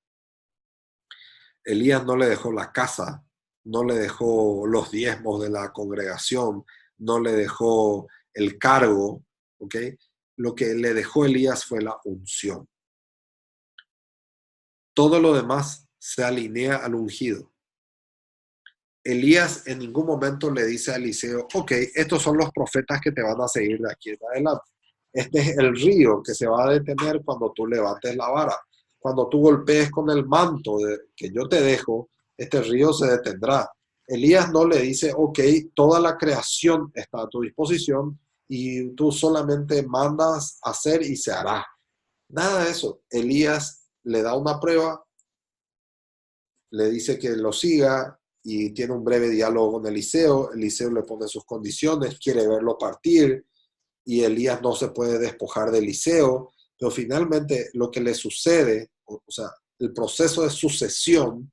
Elías no le dejó la casa, no le dejó los diezmos de la congregación, no le dejó el cargo, ¿ok? Lo que le dejó Elías fue la unción. Todo lo demás se alinea al ungido. Elías en ningún momento le dice a Eliseo, ok, estos son los profetas que te van a seguir de aquí en adelante. Este es el río que se va a detener cuando tú levantes la vara. Cuando tú golpees con el manto que yo te dejo, este río se detendrá. Elías no le dice, ok, toda la creación está a tu disposición y tú solamente mandas hacer y se hará. Nada de eso. Elías le da una prueba, le dice que lo siga y tiene un breve diálogo con Eliseo. Eliseo le pone sus condiciones, quiere verlo partir y Elías no se puede despojar de Eliseo, pero finalmente lo que le sucede, o sea, el proceso de sucesión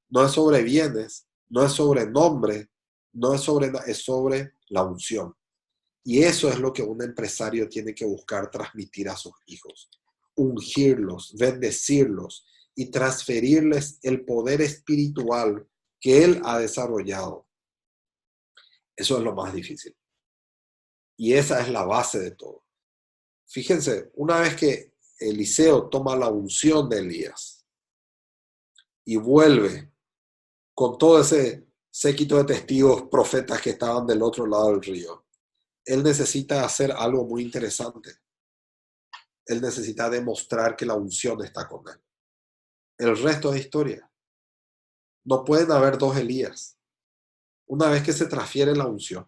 no es sobre bienes, no es sobre nombre, no es es sobre la unción. Y eso es lo que un empresario tiene que buscar transmitir a sus hijos. Ungirlos, bendecirlos y transferirles el poder espiritual que él ha desarrollado. Eso es lo más difícil. Y esa es la base de todo. Fíjense, una vez que Eliseo toma la unción de Elías y vuelve con todo ese séquito de testigos profetas que estaban del otro lado del río, él necesita hacer algo muy interesante. Él necesita demostrar que la unción está con él. El resto es historia. No pueden haber dos Elías. Una vez que se transfiere la unción,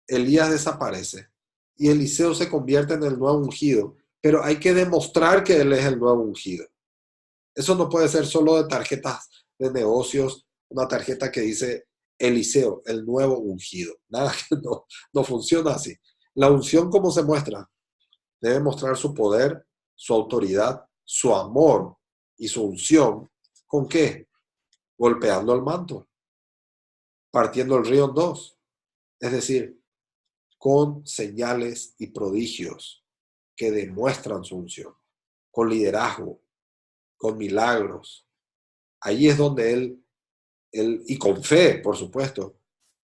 Elías desaparece y Eliseo se convierte en el nuevo ungido, pero hay que demostrar que él es el nuevo ungido. Eso no puede ser solo de tarjetas de negocios, una tarjeta que dice Eliseo, el nuevo ungido. Nada, que no funciona así. La unción, ¿cómo se muestra? Debe mostrar su poder, su autoridad, su amor y su unción. ¿Con qué? Golpeando el manto, partiendo el río en dos. Es decir, con señales y prodigios que demuestran su unción, con liderazgo, con milagros. Ahí es donde él, y con fe, por supuesto,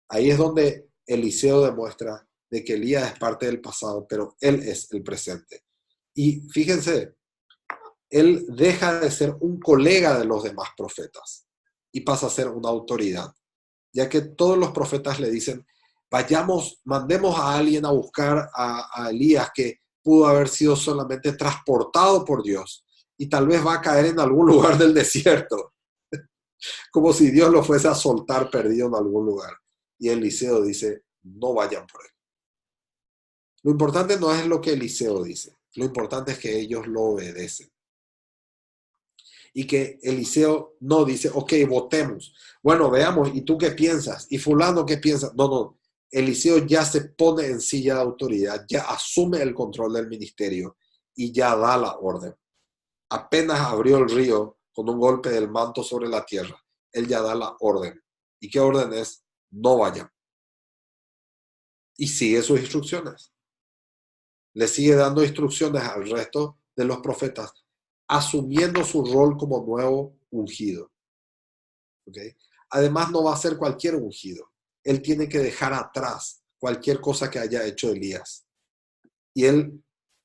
ahí es donde Eliseo demuestra de que Elías es parte del pasado, pero él es el presente. Y fíjense, él deja de ser un colega de los demás profetas y pasa a ser una autoridad, ya que todos los profetas le dicen, vayamos, mandemos a alguien a buscar a Elías que pudo haber sido solamente transportado por Dios y tal vez va a caer en algún lugar del desierto, como si Dios lo fuese a soltar perdido en algún lugar. Y Eliseo dice, no vayan por él. Lo importante no es lo que Eliseo dice, lo importante es que ellos lo obedecen. Y que Eliseo no dice, ok, votemos. Bueno, veamos, ¿y tú qué piensas? ¿Y fulano qué piensa? No. Eliseo ya se pone en silla de autoridad, ya asume el control del ministerio y ya da la orden. Apenas abrió el río con un golpe del manto sobre la tierra, él ya da la orden. ¿Y qué orden es? No vayan. Y sigue sus instrucciones. Le sigue dando instrucciones al resto de los profetas, asumiendo su rol como nuevo ungido. ¿Okay? Además, no va a ser cualquier ungido. Él tiene que dejar atrás cualquier cosa que haya hecho Elías. Y él,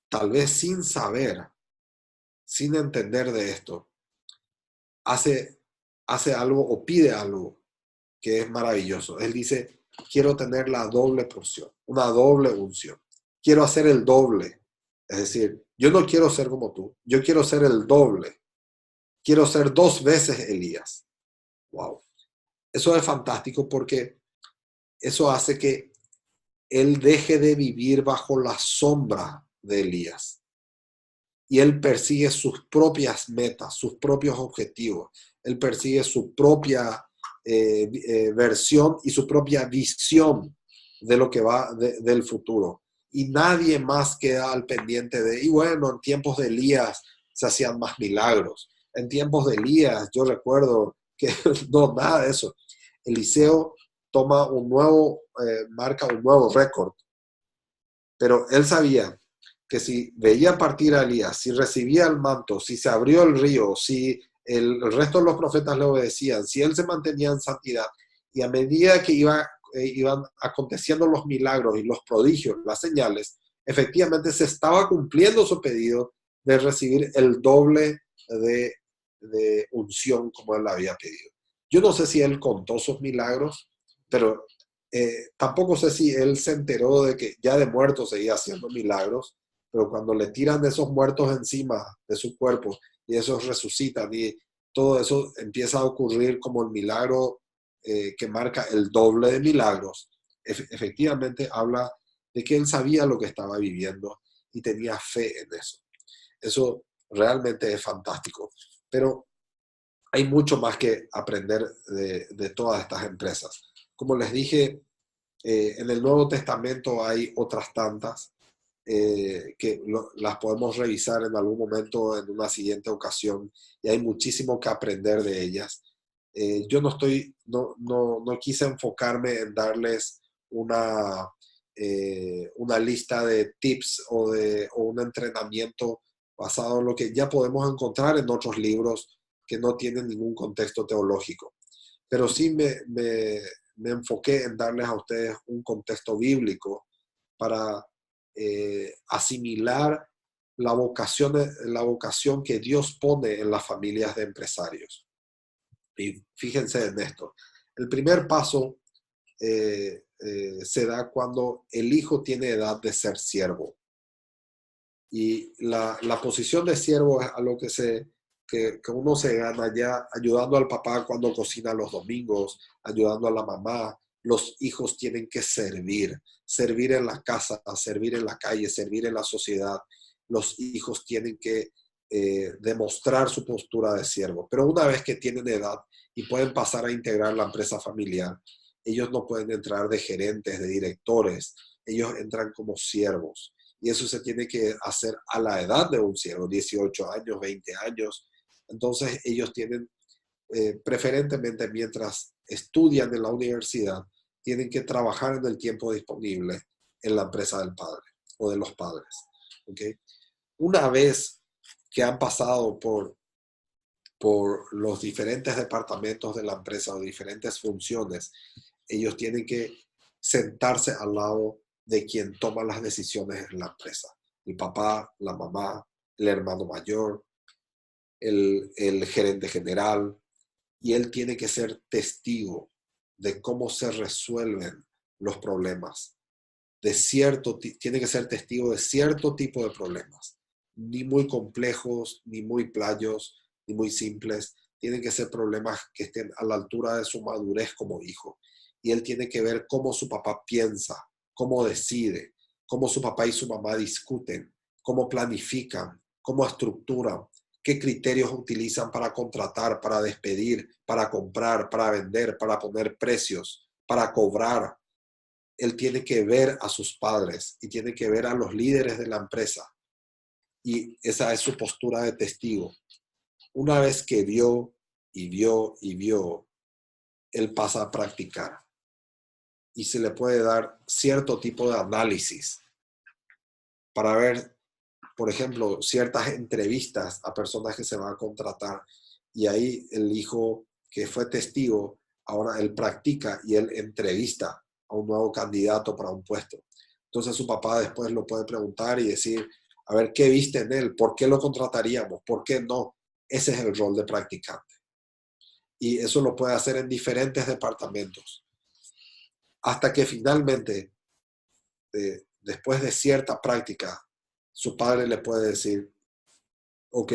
tal vez sin saber, sin entender de esto, hace algo o pide algo que es maravilloso. Él dice, quiero tener la doble porción, una doble unción. Quiero hacer el doble. Es decir, yo no quiero ser como tú, yo quiero ser el doble. Quiero ser 2 veces Elías. Wow. Eso es fantástico porque eso hace que él deje de vivir bajo la sombra de Elías. Y él persigue sus propias metas, sus propios objetivos. Él persigue su propia versión y su propia visión de lo que va del futuro. Y nadie más queda al pendiente de, y bueno, en tiempos de Elías se hacían más milagros. En tiempos de Elías, yo recuerdo que no, nada de eso. Eliseo toma marca un nuevo récord. Pero él sabía que si veía partir a Elías, si recibía el manto, si se abrió el río, si el resto de los profetas le obedecían, si él se mantenía en santidad, y a medida que iban aconteciendo los milagros y los prodigios, las señales, efectivamente se estaba cumpliendo su pedido de recibir el doble de unción como él había pedido. Yo no sé si él contó sus milagros, pero tampoco sé si él se enteró de que ya de muerto seguía haciendo milagros, pero cuando le tiran esos muertos encima de su cuerpo y esos resucitan y todo eso empieza a ocurrir como el milagro que marca el doble de milagros, efectivamente habla de que él sabía lo que estaba viviendo y tenía fe en eso. Eso realmente es fantástico. Pero hay mucho más que aprender de todas estas empresas. Como les dije, en el Nuevo Testamento hay otras tantas las podemos revisar en algún momento en una siguiente ocasión y hay muchísimo que aprender de ellas. Yo no quise enfocarme en darles una lista de tips o un entrenamiento basado en lo que ya podemos encontrar en otros libros que no tienen ningún contexto teológico. Pero sí me enfoqué en darles a ustedes un contexto bíblico para asimilar la vocación que Dios pone en las familias de empresarios. Y fíjense en esto. El primer paso se da cuando el hijo tiene edad de ser siervo. Y la posición de siervo es algo que uno se gana ya ayudando al papá cuando cocina los domingos, ayudando a la mamá, Los hijos tienen que servir en la casa, servir en la calle, servir en la sociedad. Los hijos tienen que demostrar su postura de siervo. Pero una vez que tienen edad y pueden pasar a integrar la empresa familiar, ellos no pueden entrar de gerentes, de directores, ellos entran como siervos. Y eso se tiene que hacer a la edad de un siervo, 18 años, 20 años. Entonces ellos tienen, preferentemente mientras estudian en la universidad, tienen que trabajar en el tiempo disponible en la empresa del padre o de los padres. ¿Okay? Una vez que han pasado por los diferentes departamentos de la empresa o diferentes funciones, ellos tienen que sentarse al lado de quien toma las decisiones en la empresa. El papá, la mamá, el hermano mayor, el gerente general, y él tiene que ser testigo de cómo se resuelven los problemas. Tiene que ser testigo de cierto tipo de problemas, ni muy complejos, ni muy playos, ni muy simples. Tienen que ser problemas que estén a la altura de su madurez como hijo. Y él tiene que ver cómo su papá piensa, cómo decide, cómo su papá y su mamá discuten, cómo planifican, cómo estructuran, qué criterios utilizan para contratar, para despedir, para comprar, para vender, para poner precios, para cobrar. Él tiene que ver a sus padres y tiene que ver a los líderes de la empresa. Y esa es su postura de testigo. Una vez que vio y vio y vio, él pasa a practicar. Y se le puede dar cierto tipo de análisis para ver, por ejemplo, ciertas entrevistas a personas que se van a contratar. Y ahí el hijo que fue testigo, ahora él practica y él entrevista a un nuevo candidato para un puesto. Entonces su papá después lo puede preguntar y decir, a ver, ¿qué viste en él? ¿Por qué lo contrataríamos? ¿Por qué no? Ese es el rol de practicante. Y eso lo puede hacer en diferentes departamentos. Hasta que finalmente, después de cierta práctica, su padre le puede decir, ok,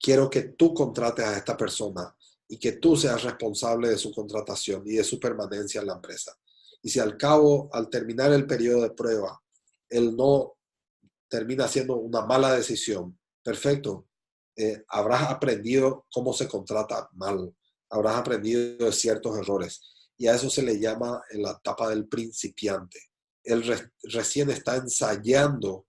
quiero que tú contrates a esta persona y que tú seas responsable de su contratación y de su permanencia en la empresa. Y si al terminar el periodo de prueba, él no termina haciendo una mala decisión, perfecto, habrás aprendido cómo se contrata mal, habrás aprendido de ciertos errores. Y a eso se le llama en la etapa del principiante. Él recién está ensayando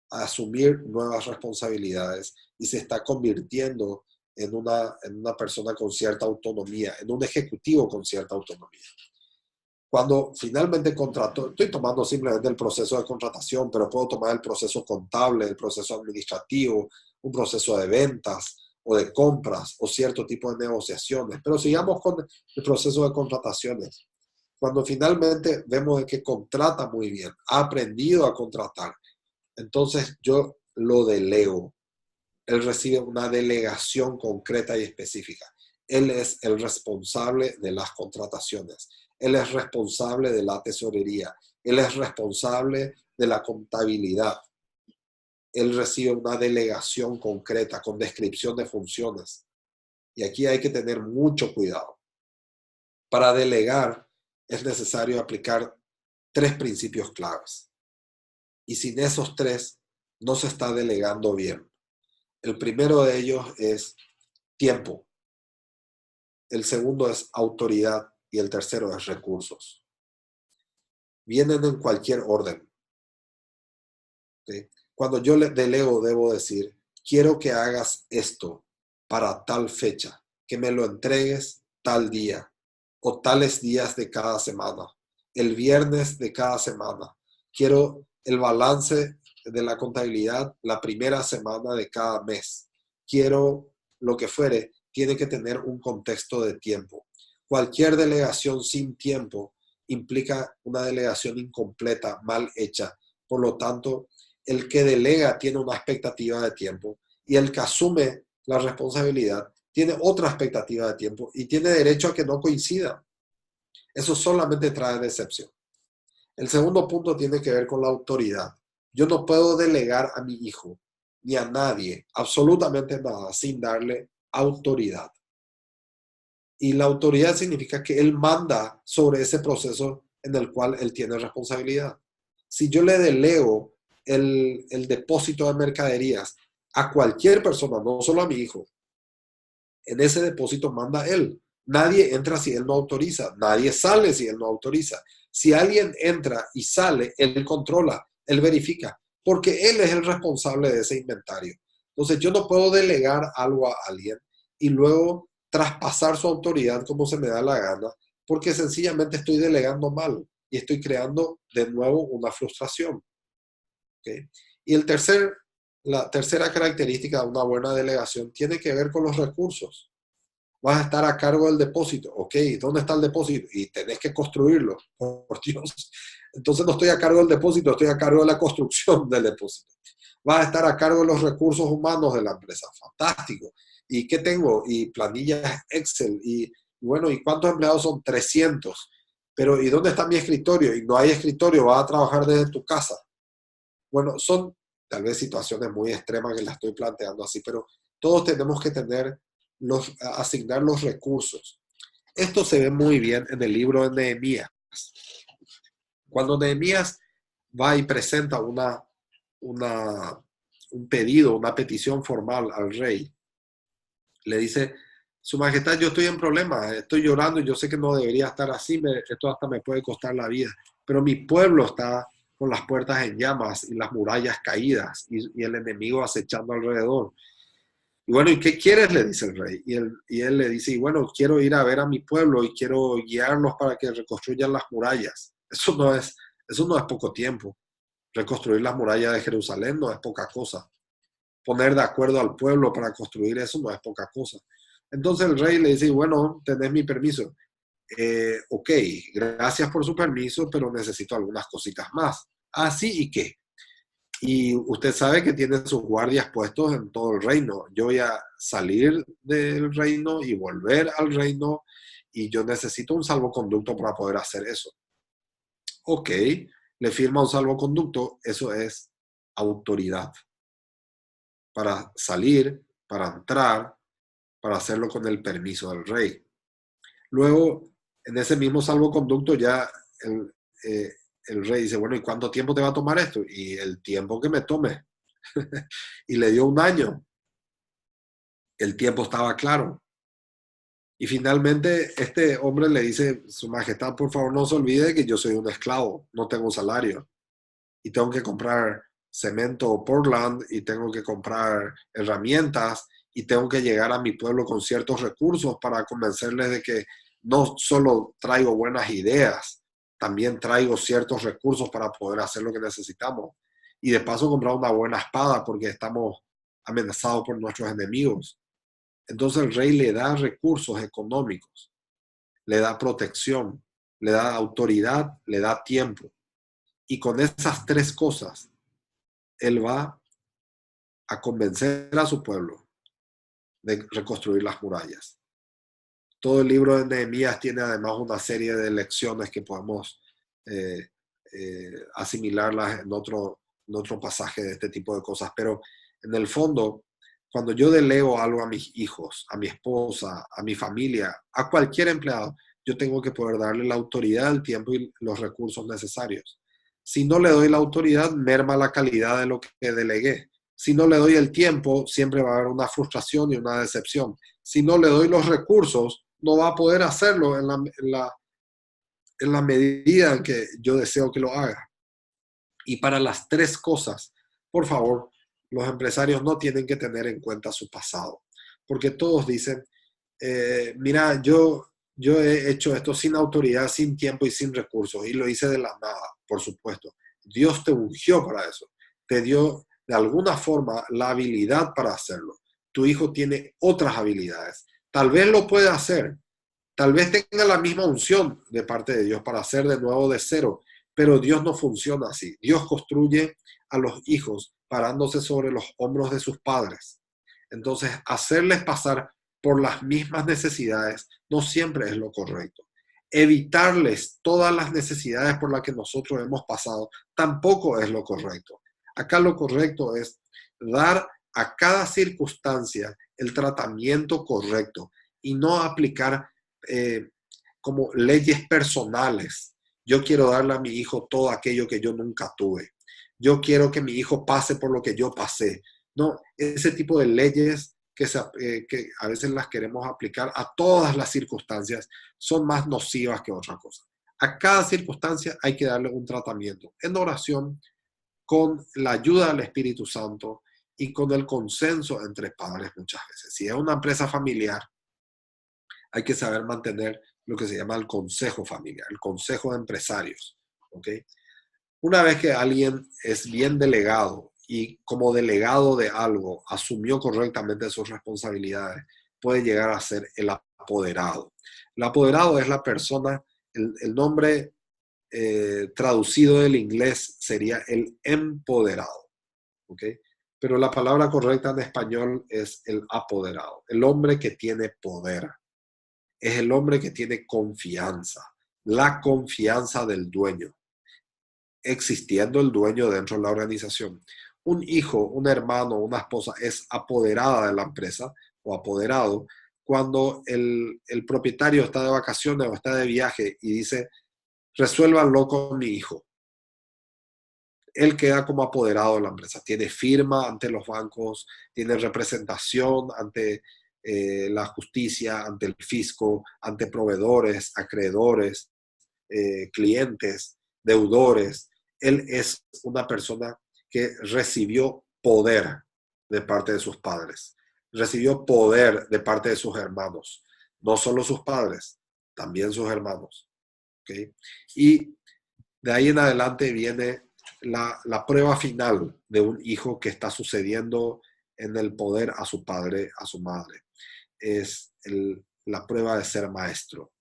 a asumir nuevas responsabilidades y se está convirtiendo en una persona con cierta autonomía, en un ejecutivo con cierta autonomía. Cuando finalmente contrató, estoy tomando simplemente el proceso de contratación, pero puedo tomar el proceso contable, el proceso administrativo, un proceso de ventas o de compras o cierto tipo de negociaciones. Pero sigamos con el proceso de contrataciones. Cuando finalmente vemos que contrata muy bien, ha aprendido a contratar, entonces yo lo delego. Él recibe una delegación concreta y específica. Él es el responsable de las contrataciones. Él es responsable de la tesorería. Él es responsable de la contabilidad. Él recibe una delegación concreta con descripción de funciones. Y aquí hay que tener mucho cuidado. Para delegar es necesario aplicar 3 principios claves. Y sin esos 3 no se está delegando bien. El primero de ellos es tiempo. El segundo es autoridad y el tercero es recursos. Vienen en cualquier orden. ¿Sí? Cuando yo le delego, debo decir, quiero que hagas esto para tal fecha, que me lo entregues tal día o tales días de cada semana, el viernes de cada semana. Quiero el balance de la contabilidad la primera semana de cada mes. Quiero lo que fuere, tiene que tener un contexto de tiempo. Cualquier delegación sin tiempo implica una delegación incompleta, mal hecha. Por lo tanto, el que delega tiene una expectativa de tiempo y el que asume la responsabilidad tiene otra expectativa de tiempo y tiene derecho a que no coincidan. Eso solamente trae decepción. El segundo punto tiene que ver con la autoridad. Yo no puedo delegar a mi hijo ni a nadie, absolutamente nada, sin darle autoridad. Y la autoridad significa que él manda sobre ese proceso en el cual él tiene responsabilidad. Si yo le delego el depósito de mercaderías a cualquier persona, no solo a mi hijo, en ese depósito manda él. Nadie entra si él no autoriza, nadie sale si él no autoriza. Si alguien entra y sale, él controla, él verifica, porque él es el responsable de ese inventario. Entonces yo no puedo delegar algo a alguien y luego traspasar su autoridad como se me da la gana, porque sencillamente estoy delegando mal y estoy creando de nuevo una frustración. ¿Okay? Y la tercera característica de una buena delegación tiene que ver con los recursos. Vas a estar a cargo del depósito. Ok, ¿dónde está el depósito? Y tenés que construirlo, por Dios. Entonces no estoy a cargo del depósito, estoy a cargo de la construcción del depósito. Vas a estar a cargo de los recursos humanos de la empresa. Fantástico. ¿Y qué tengo? Y planillas Excel. Y bueno, ¿y cuántos empleados son? 300. Pero ¿y dónde está mi escritorio? Y no hay escritorio, vas a trabajar desde tu casa. Bueno, son tal vez situaciones muy extremas que las estoy planteando así, pero todos tenemos que asignar los recursos. Esto se ve muy bien en el libro de Nehemías. Cuando Nehemías va y presenta un pedido, una petición formal al rey, le dice: Su Majestad, yo estoy en problemas, estoy llorando y yo sé que no debería estar así, esto hasta me puede costar la vida, pero mi pueblo está con las puertas en llamas y las murallas caídas y el enemigo acechando alrededor. Y bueno, ¿y qué quieres? Le dice el rey. Y él le dice: y bueno, quiero ir a ver a mi pueblo y quiero guiarlos para que reconstruyan las murallas. Eso no es poco tiempo. Reconstruir las murallas de Jerusalén no es poca cosa. Poner de acuerdo al pueblo para construir eso no es poca cosa. Entonces el rey le dice: bueno, tenés mi permiso. Ok, gracias por su permiso, pero necesito algunas cositas más. Ah, sí, ¿y qué? Y usted sabe que tiene sus guardias puestos en todo el reino. Yo voy a salir del reino y volver al reino y yo necesito un salvoconducto para poder hacer eso. Ok, le firma un salvoconducto, eso es autoridad. Para salir, para entrar, para hacerlo con el permiso del rey. Luego, en ese mismo salvoconducto ya el rey dice: bueno, ¿y cuánto tiempo te va a tomar esto? Y el tiempo que me tome. Y le dio un año. El tiempo estaba claro. Y finalmente este hombre le dice: Su Majestad, por favor, no se olvide que yo soy un esclavo, no tengo un salario. Y tengo que comprar cemento Portland y tengo que comprar herramientas y tengo que llegar a mi pueblo con ciertos recursos para convencerles de que no solo traigo buenas ideas, también traigo ciertos recursos para poder hacer lo que necesitamos. Y de paso comprar una buena espada porque estamos amenazados por nuestros enemigos. Entonces el rey le da recursos económicos, le da protección, le da autoridad, le da tiempo. Y con esas tres cosas, él va a convencer a su pueblo de reconstruir las murallas. Todo el libro de Nehemías tiene además una serie de lecciones que podemos asimilarlas en otro pasaje de este tipo de cosas. Pero en el fondo, cuando yo delego algo a mis hijos, a mi esposa, a mi familia, a cualquier empleado, yo tengo que poder darle la autoridad, el tiempo y los recursos necesarios. Si no le doy la autoridad, merma la calidad de lo que delegué. Si no le doy el tiempo, siempre va a haber una frustración y una decepción. Si no le doy los recursos, no va a poder hacerlo en la medida en que yo deseo que lo haga. Y para las tres cosas, por favor, los empresarios no tienen que tener en cuenta su pasado. Porque todos dicen: mira, yo he hecho esto sin autoridad, sin tiempo y sin recursos. Y lo hice de la nada, por supuesto. Dios te ungió para eso. Te dio de alguna forma la habilidad para hacerlo. Tu hijo tiene otras habilidades. Tal vez lo pueda hacer. Tal vez tenga la misma unción de parte de Dios para hacer de nuevo de cero. Pero Dios no funciona así. Dios construye a los hijos parándose sobre los hombros de sus padres. Entonces, hacerles pasar por las mismas necesidades no siempre es lo correcto. Evitarles todas las necesidades por las que nosotros hemos pasado tampoco es lo correcto. Acá lo correcto es dar a cada circunstancia el tratamiento correcto y no aplicar eh, como leyes personales. Yo quiero darle a mi hijo todo aquello que yo nunca tuve. Yo quiero que mi hijo pase por lo que yo pasé. No, ese tipo de leyes que a veces las queremos aplicar a todas las circunstancias son más nocivas que otra cosa. A cada circunstancia hay que darle un tratamiento en oración, con la ayuda del Espíritu Santo y con el consenso entre padres muchas veces. Si es una empresa familiar, hay que saber mantener lo que se llama el consejo familiar, el consejo de empresarios. ¿Ok? Una vez que alguien es bien delegado y como delegado de algo asumió correctamente sus responsabilidades, puede llegar a ser el apoderado. El apoderado es la persona, el nombre traducido del inglés sería el empoderado. ¿Ok? Pero la palabra correcta en español es el apoderado, el hombre que tiene poder. Es el hombre que tiene confianza, la confianza del dueño, existiendo el dueño dentro de la organización. Un hijo, un hermano, una esposa es apoderada de la empresa o apoderado cuando el propietario está de vacaciones o está de viaje y dice, resuélvanlo con mi hijo. Él queda como apoderado de la empresa. Tiene firma ante los bancos, tiene representación ante la justicia, ante el fisco, ante proveedores, acreedores, clientes, deudores. Él es una persona que recibió poder de parte de sus padres, recibió poder de parte de sus hermanos, no solo sus padres, también sus hermanos. ¿Okay? Y de ahí en adelante viene la prueba final de un hijo que está sucediendo en el poder a su padre, a su madre. Es la prueba de ser maestro.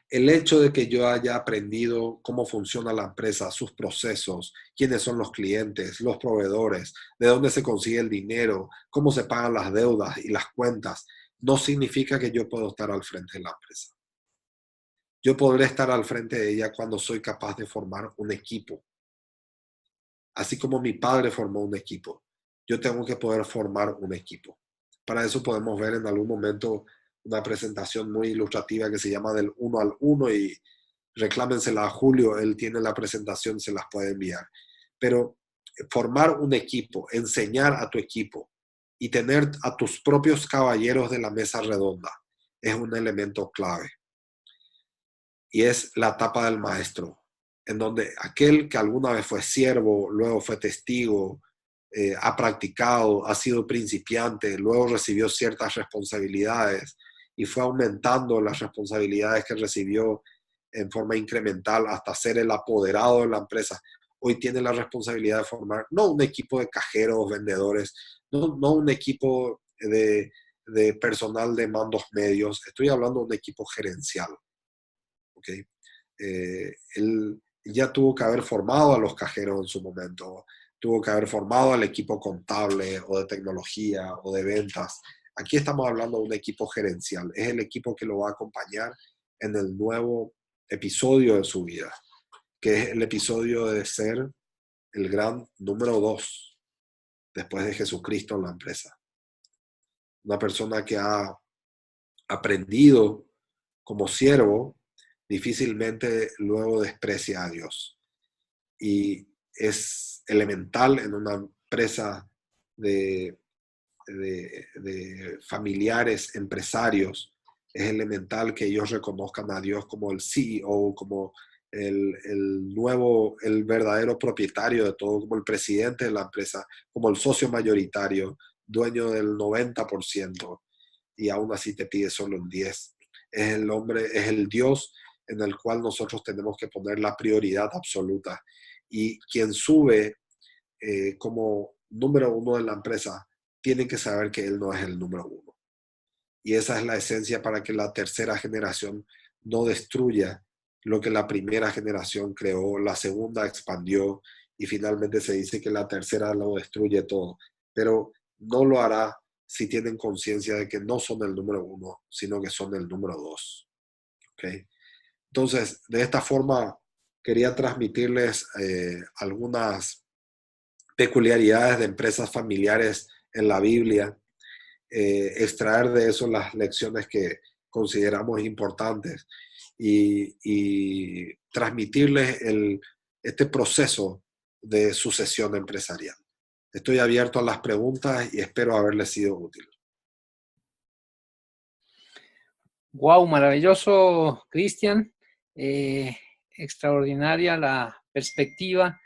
El hecho de que yo haya aprendido cómo funciona la empresa, sus procesos, quiénes son los clientes, los proveedores, de dónde se consigue el dinero, cómo se pagan las deudas y las cuentas, no significa que yo puedo estar al frente de la empresa. Yo podré estar al frente de ella cuando soy capaz de formar un equipo. Así como mi padre formó un equipo, yo tengo que poder formar un equipo. Para eso podemos ver en algún momento una presentación muy ilustrativa que se llama del 1 al 1 y reclámensela a Julio, él tiene la presentación, se las puede enviar. Pero formar un equipo, enseñar a tu equipo y tener a tus propios caballeros de la mesa redonda es un elemento clave. Y es la etapa del maestro, en donde aquel que alguna vez fue siervo, luego fue testigo, ha practicado, ha sido principiante, luego recibió ciertas responsabilidades y fue aumentando las responsabilidades que recibió en forma incremental hasta ser el apoderado de la empresa. Hoy tiene la responsabilidad de formar no un equipo de cajeros, vendedores, no un equipo de personal de mandos medios, estoy hablando de un equipo gerencial. ¿Okay? Él ya tuvo que haber formado a los cajeros en su momento, tuvo que haber formado al equipo contable o de tecnología o de ventas. Aquí estamos hablando de un equipo gerencial, es el equipo que lo va a acompañar en el nuevo episodio de su vida, que es el episodio de ser el gran número 2 después de Jesucristo en la empresa. Una persona que ha aprendido como siervo, difícilmente luego desprecia a Dios. Y es elemental en una empresa de familiares, empresarios, es elemental que ellos reconozcan a Dios como el CEO, como el verdadero propietario de todo, como el presidente de la empresa, como el socio mayoritario, dueño del 90%, y aún así te pide solo el 10%. Es el hombre, es el Dios en el cual nosotros tenemos que poner la prioridad absoluta. Y quien sube como número 1 de la empresa, tiene que saber que él no es el número 1. Y esa es la esencia para que la tercera generación no destruya lo que la primera generación creó, la segunda expandió y finalmente se dice que la tercera lo destruye todo. Pero no lo hará si tienen conciencia de que no son el número 1, sino que son el número 2. ¿Okay? Entonces, de esta forma, quería transmitirles algunas peculiaridades de empresas familiares en la Biblia, extraer de eso las lecciones que consideramos importantes y transmitirles este proceso de sucesión empresarial. Estoy abierto a las preguntas y espero haberles sido útil. Wow, maravilloso, Cristian. Extraordinaria la perspectiva,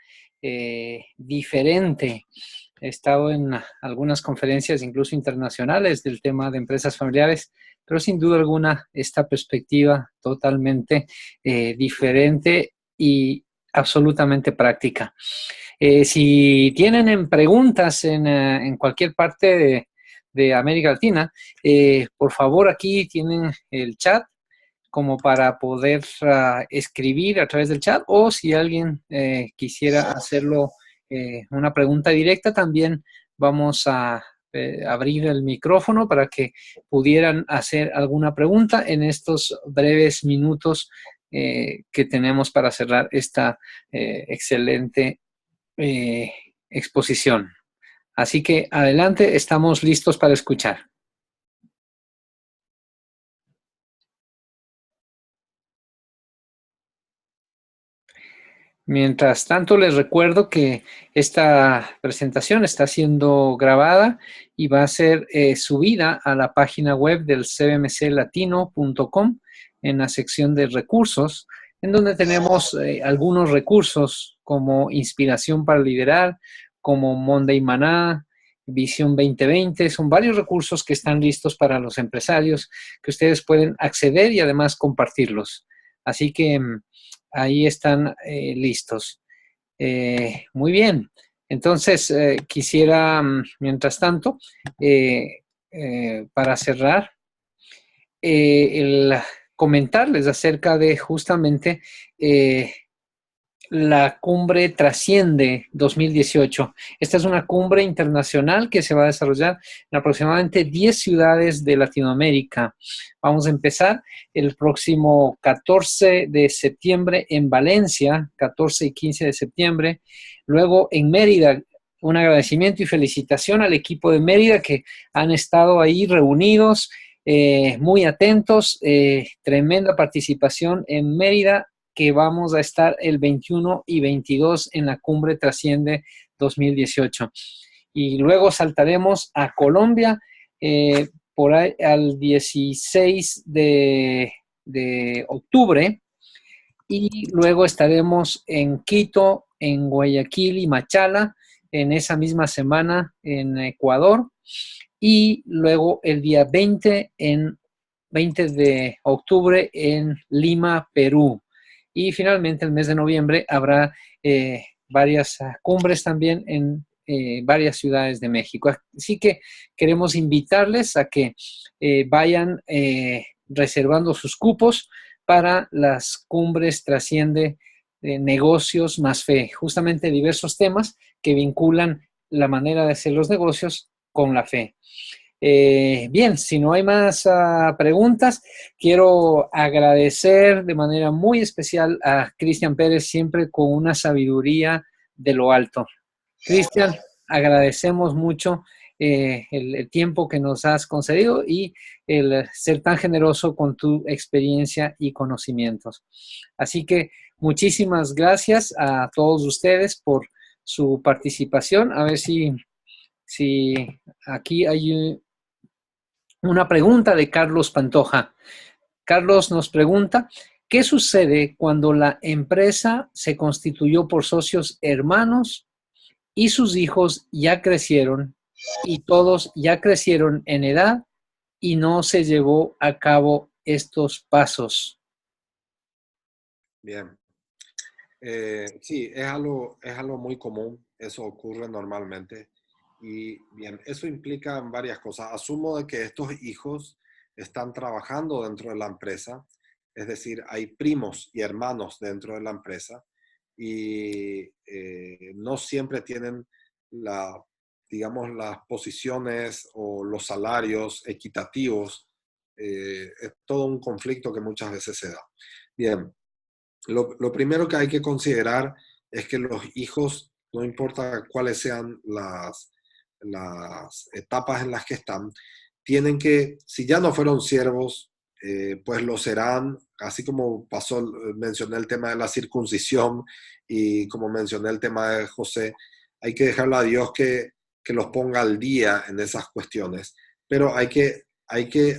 diferente. He estado en algunas conferencias, incluso internacionales, del tema de empresas familiares, pero sin duda alguna esta perspectiva totalmente diferente y absolutamente práctica. Si tienen preguntas en cualquier parte de América Latina, por favor, aquí tienen el chat como para poder escribir a través del chat, o si alguien quisiera hacerlo una pregunta directa, también vamos a abrir el micrófono para que pudieran hacer alguna pregunta en estos breves minutos que tenemos para cerrar esta excelente exposición. Así que adelante, estamos listos para escuchar. Mientras tanto, les recuerdo que esta presentación está siendo grabada y va a ser subida a la página web del cbmclatino.com en la sección de recursos, en donde tenemos algunos recursos como Inspiración para Liderar, como Monday Maná, Visión 2020. Son varios recursos que están listos para los empresarios que ustedes pueden acceder y además compartirlos. Así que ahí están listos. Muy bien. Entonces, quisiera, mientras tanto, para cerrar, comentarles acerca de justamente la Cumbre Trasciende 2018. Esta es una cumbre internacional que se va a desarrollar en aproximadamente 10 ciudades de Latinoamérica. Vamos a empezar el próximo 14 de septiembre en Valencia, 14 y 15 de septiembre. Luego en Mérida, un agradecimiento y felicitación al equipo de Mérida que han estado ahí reunidos, muy atentos, tremenda participación en Mérida, que vamos a estar el 21 y 22 en la Cumbre Trasciende 2018. Y luego saltaremos a Colombia por ahí al 16 de octubre, y luego estaremos en Quito, en Guayaquil y Machala en esa misma semana en Ecuador, y luego el día 20 de octubre en Lima, Perú. Y finalmente el mes de noviembre habrá varias cumbres también en varias ciudades de México. Así que queremos invitarles a que vayan reservando sus cupos para las cumbres Trasciende Negocios más Fe. Justamente diversos temas que vinculan la manera de hacer los negocios con la fe. Bien, si no hay más preguntas, quiero agradecer de manera muy especial a Cristian Pérez, siempre con una sabiduría de lo alto. Cristian, agradecemos mucho el tiempo que nos has concedido y el ser tan generoso con tu experiencia y conocimientos. Así que muchísimas gracias a todos ustedes por su participación. A ver si aquí hay una pregunta de Carlos Pantoja. Carlos nos pregunta, ¿qué sucede cuando la empresa se constituyó por socios hermanos y sus hijos ya crecieron y todos ya crecieron en edad y no se llevó a cabo estos pasos? Bien. Sí, es algo muy común, eso ocurre normalmente. Y bien, eso implica varias cosas. Asumo de que estos hijos están trabajando dentro de la empresa, es decir, hay primos y hermanos dentro de la empresa y no siempre tienen digamos, las posiciones o los salarios equitativos. Es todo un conflicto que muchas veces se da. Bien. Lo primero que hay que considerar es que los hijos, no importa cuáles sean las etapas en las que están, tienen que, si ya no fueron siervos, pues lo serán, así como pasó, mencioné el tema de la circuncisión y como mencioné el tema de José, hay que dejarle a Dios que los ponga al día en esas cuestiones, pero hay que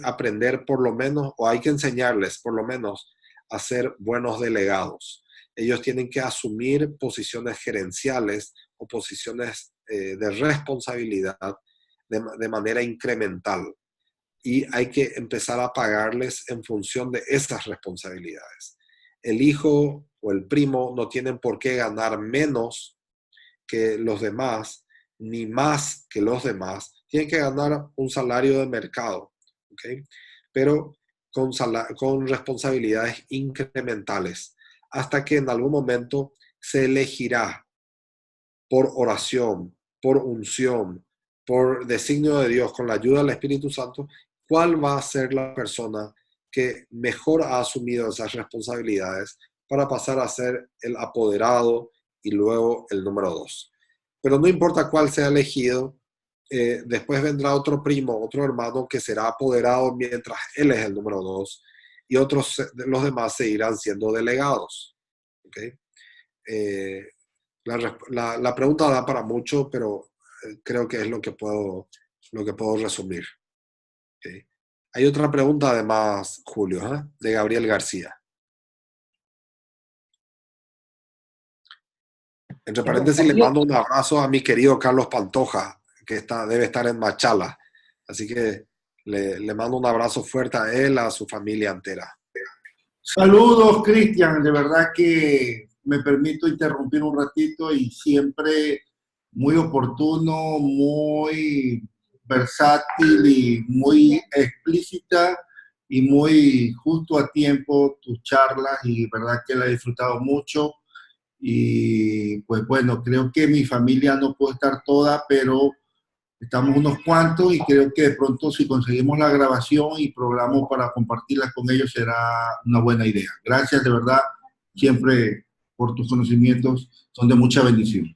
aprender por lo menos, o hay que enseñarles por lo menos a ser buenos delegados. Ellos tienen que asumir posiciones gerenciales o posiciones de responsabilidad de manera incremental y hay que empezar a pagarles en función de esas responsabilidades. El hijo o el primo no tienen por qué ganar menos que los demás, ni más que los demás. Tienen que ganar un salario de mercado, ¿ok? Pero con responsabilidades incrementales, hasta que en algún momento se elegirá por oración, por unción, por designio de Dios, con la ayuda del Espíritu Santo, cuál va a ser la persona que mejor ha asumido esas responsabilidades para pasar a ser el apoderado y luego el número 2. Pero no importa cuál sea elegido, después vendrá otro primo, otro hermano que será apoderado mientras él es el número 2 y otros, los demás seguirán siendo delegados. ¿Okay? Eh, la pregunta da para mucho, pero creo que es lo que puedo resumir. ¿Okay? Hay otra pregunta además, Julio, de Gabriel García. Entre paréntesis, le mando un abrazo a mi querido Carlos Pantoja, que debe estar en Machala. Así que le mando un abrazo fuerte a él, a su familia entera. Saludos, Cristian. De verdad que me permito interrumpir un ratito y siempre muy oportuno, muy versátil y muy explícita y muy justo a tiempo tus charlas y verdad que la he disfrutado mucho. Y pues bueno, creo que mi familia no puede estar toda, pero estamos unos cuantos y creo que de pronto si conseguimos la grabación y programo para compartirla con ellos será una buena idea. Gracias de verdad siempre por tus conocimientos, son de mucha bendición.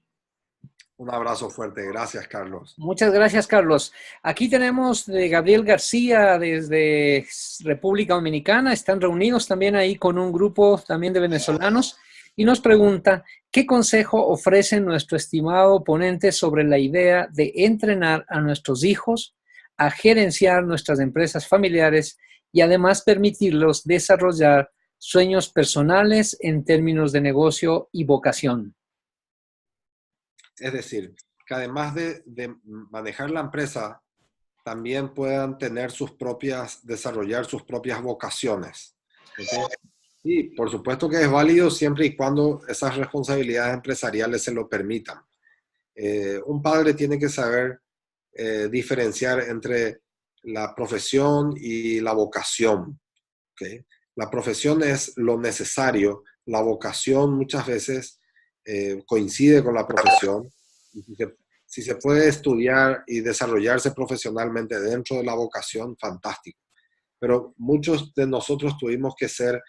Un abrazo fuerte. Gracias, Carlos. Muchas gracias, Carlos. Aquí tenemos de Gabriel García desde República Dominicana. Están reunidos también ahí con un grupo también de venezolanos y nos pregunta, ¿qué consejo ofrece nuestro estimado ponente sobre la idea de entrenar a nuestros hijos a gerenciar nuestras empresas familiares y además permitirlos desarrollar sueños personales en términos de negocio y vocación? Es decir, que además de manejar la empresa, también puedan tener desarrollar sus propias vocaciones. ¿Okay? Y por supuesto que es válido siempre y cuando esas responsabilidades empresariales se lo permitan. Un padre tiene que saber diferenciar entre la profesión y la vocación. ¿Okay? La profesión es lo necesario, la vocación muchas veces coincide con la profesión. Y si se puede estudiar y desarrollarse profesionalmente dentro de la vocación, fantástico. Pero muchos de nosotros tuvimos que ser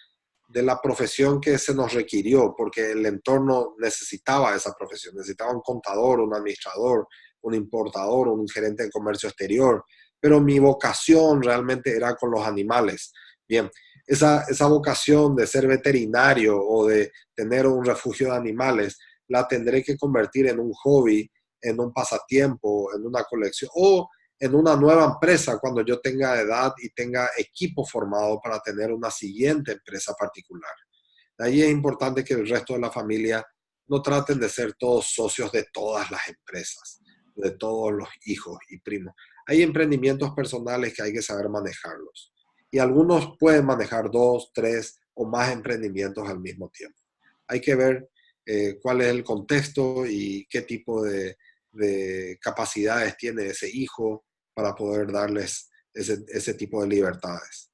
de la profesión que se nos requirió, porque el entorno necesitaba esa profesión, necesitaba un contador, un administrador, un importador, un gerente de comercio exterior, pero mi vocación realmente era con los animales. Bien, esa vocación de ser veterinario o de tener un refugio de animales, la tendré que convertir en un hobby, en un pasatiempo, en una colección o en una nueva empresa cuando yo tenga edad y tenga equipo formado para tener una siguiente empresa particular. De ahí es importante que el resto de la familia no traten de ser todos socios de todas las empresas, de todos los hijos y primos. Hay emprendimientos personales que hay que saber manejarlos. Y algunos pueden manejar 2, 3 o más emprendimientos al mismo tiempo. Hay que ver cuál es el contexto y qué tipo de capacidades tiene ese hijo para poder darles ese tipo de libertades.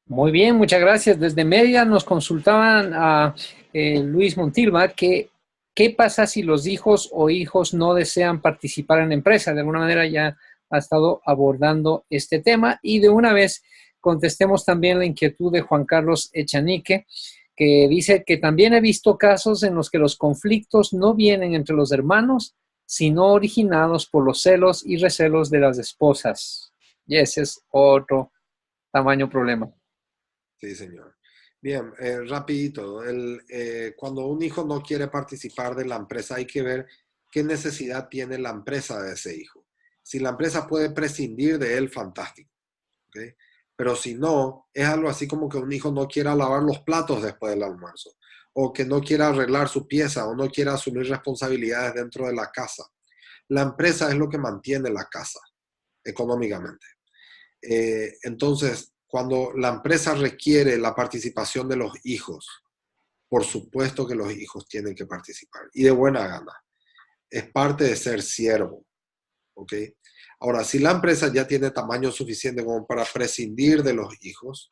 Muy bien, muchas gracias. Desde Mérida nos consultaban a Luis Montilva que qué pasa si los hijos o hijos no desean participar en la empresa. De alguna manera ya ha estado abordando este tema y de una vez contestemos también la inquietud de Juan Carlos Echanique, que dice que también he visto casos en los que los conflictos no vienen entre los hermanos, sino originados por los celos y recelos de las esposas. Y ese es otro tamaño problema. Sí, señor. Bien, rapidito. Cuando un hijo no quiere participar de la empresa, hay que ver qué necesidad tiene la empresa de ese hijo. Si la empresa puede prescindir de él, fantástico. ¿Ok? Pero si no, es algo así como que un hijo no quiera lavar los platos después del almuerzo, o que no quiera arreglar su pieza, o no quiera asumir responsabilidades dentro de la casa. La empresa es lo que mantiene la casa económicamente. Entonces, cuando la empresa requiere la participación de los hijos, por supuesto que los hijos tienen que participar y de buena gana. Es parte de ser siervo. ¿Ok? Ahora, si la empresa ya tiene tamaño suficiente como para prescindir de los hijos,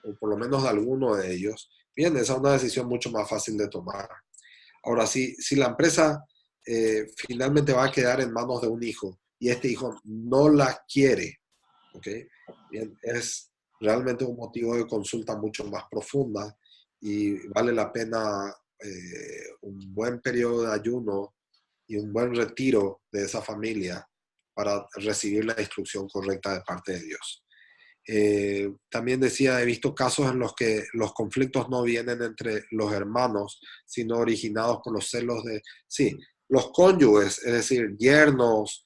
o por lo menos de alguno de ellos, bien, esa es una decisión mucho más fácil de tomar. Ahora, si la empresa finalmente va a quedar en manos de un hijo y este hijo no la quiere, ¿ok? Bien, es realmente un motivo de consulta mucho más profunda y vale la pena un buen periodo de ayuno y un buen retiro de esa familia para recibir la instrucción correcta de parte de Dios. También decía, he visto casos en los que los conflictos no vienen entre los hermanos, sino originados por los celos de, sí, los cónyuges, es decir, yernos,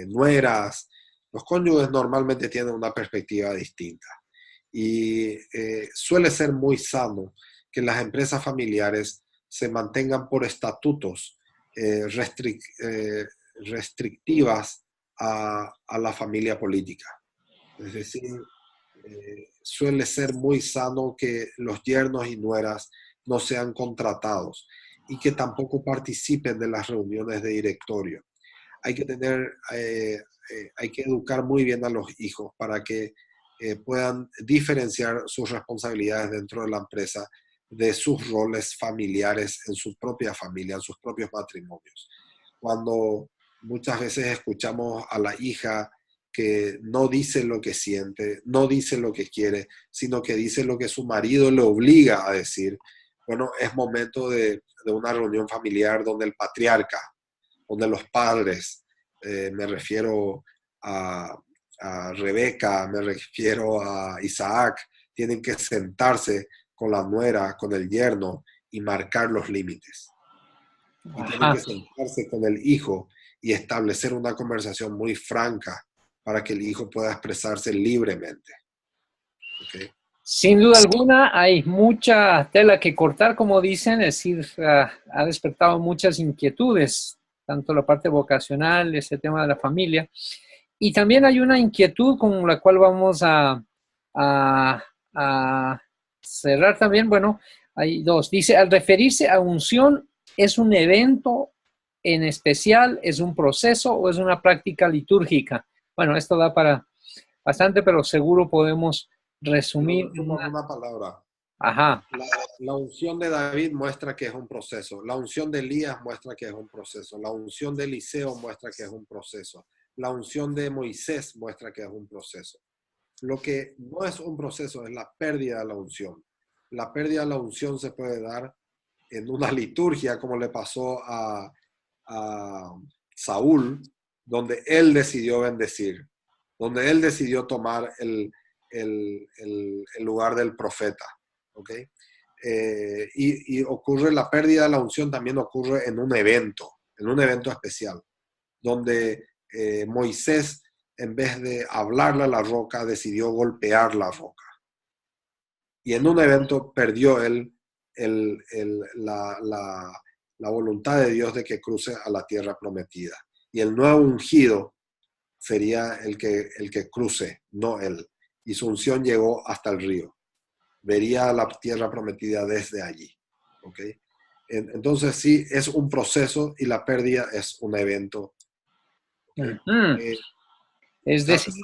nueras. Los cónyuges normalmente tienen una perspectiva distinta y suele ser muy sano que las empresas familiares se mantengan por estatutos restrictivas a la familia política. Es decir, suele ser muy sano que los yernos y nueras no sean contratados y que tampoco participen de las reuniones de directorio. Hay que hay que educar muy bien a los hijos para que puedan diferenciar sus responsabilidades dentro de la empresa de sus roles familiares en su propia familia, en sus propios matrimonios. Cuando muchas veces escuchamos a la hija que no dice lo que siente, no dice lo que quiere, sino que dice lo que su marido le obliga a decir, bueno, es momento de una reunión familiar donde el patriarca, donde los padres, me refiero a Rebeca, me refiero a Isaac, tienen que sentarse con la nuera, con el yerno y marcar los límites. Y tienen que sentarse con el hijo y establecer una conversación muy franca para que el hijo pueda expresarse libremente. ¿Okay? Sin duda alguna, hay mucha tela que cortar, como dicen, es decir, ha despertado muchas inquietudes, tanto la parte vocacional, ese tema de la familia, y también hay una inquietud con la cual vamos a cerrar también. Bueno, hay dos. Dice, al referirse a unción, ¿es un evento en especial, es un proceso o es una práctica litúrgica? Bueno, esto da para bastante, pero seguro podemos resumir. Una palabra. Ajá. La unción de David muestra que es un proceso. La unción de Elías muestra que es un proceso. La unción de Eliseo muestra que es un proceso. La unción de Moisés muestra que es un proceso. Lo que no es un proceso es la pérdida de la unción. La pérdida de la unción se puede dar en una liturgia, como le pasó a Saúl, donde él decidió bendecir, donde él decidió tomar el lugar del profeta. ¿Okay? Y ocurre la pérdida de la unción, también ocurre en un evento especial, donde Moisés, en vez de hablarle a la roca, decidió golpear la roca. Y en un evento perdió él la voluntad de Dios de que cruce a la tierra prometida. Y el nuevo ungido sería el que cruce, no él. Y su unción llegó hasta el río. Vería la tierra prometida desde allí. ¿Okay? Entonces sí, es un proceso y la pérdida es un evento. ¿Okay? Es decir,